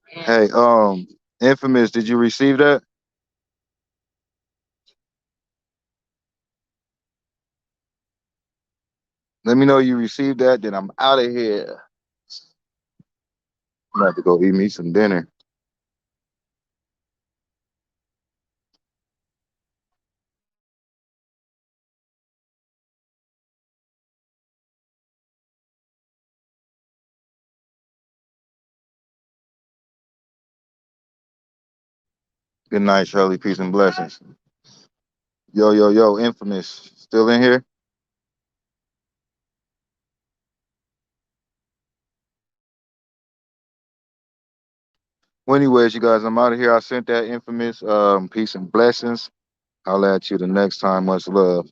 Hey, Infamous, did you receive that? Let me know you received that, then I'm out of here. I'm about to go eat me some dinner. Good night, Shirley. Peace and blessings. Yo, yo, yo, Infamous. Still in here? Well, anyways, you guys, I'm out of here. I sent that Infamous. Peace and blessings. I'll at you the next time. Much love.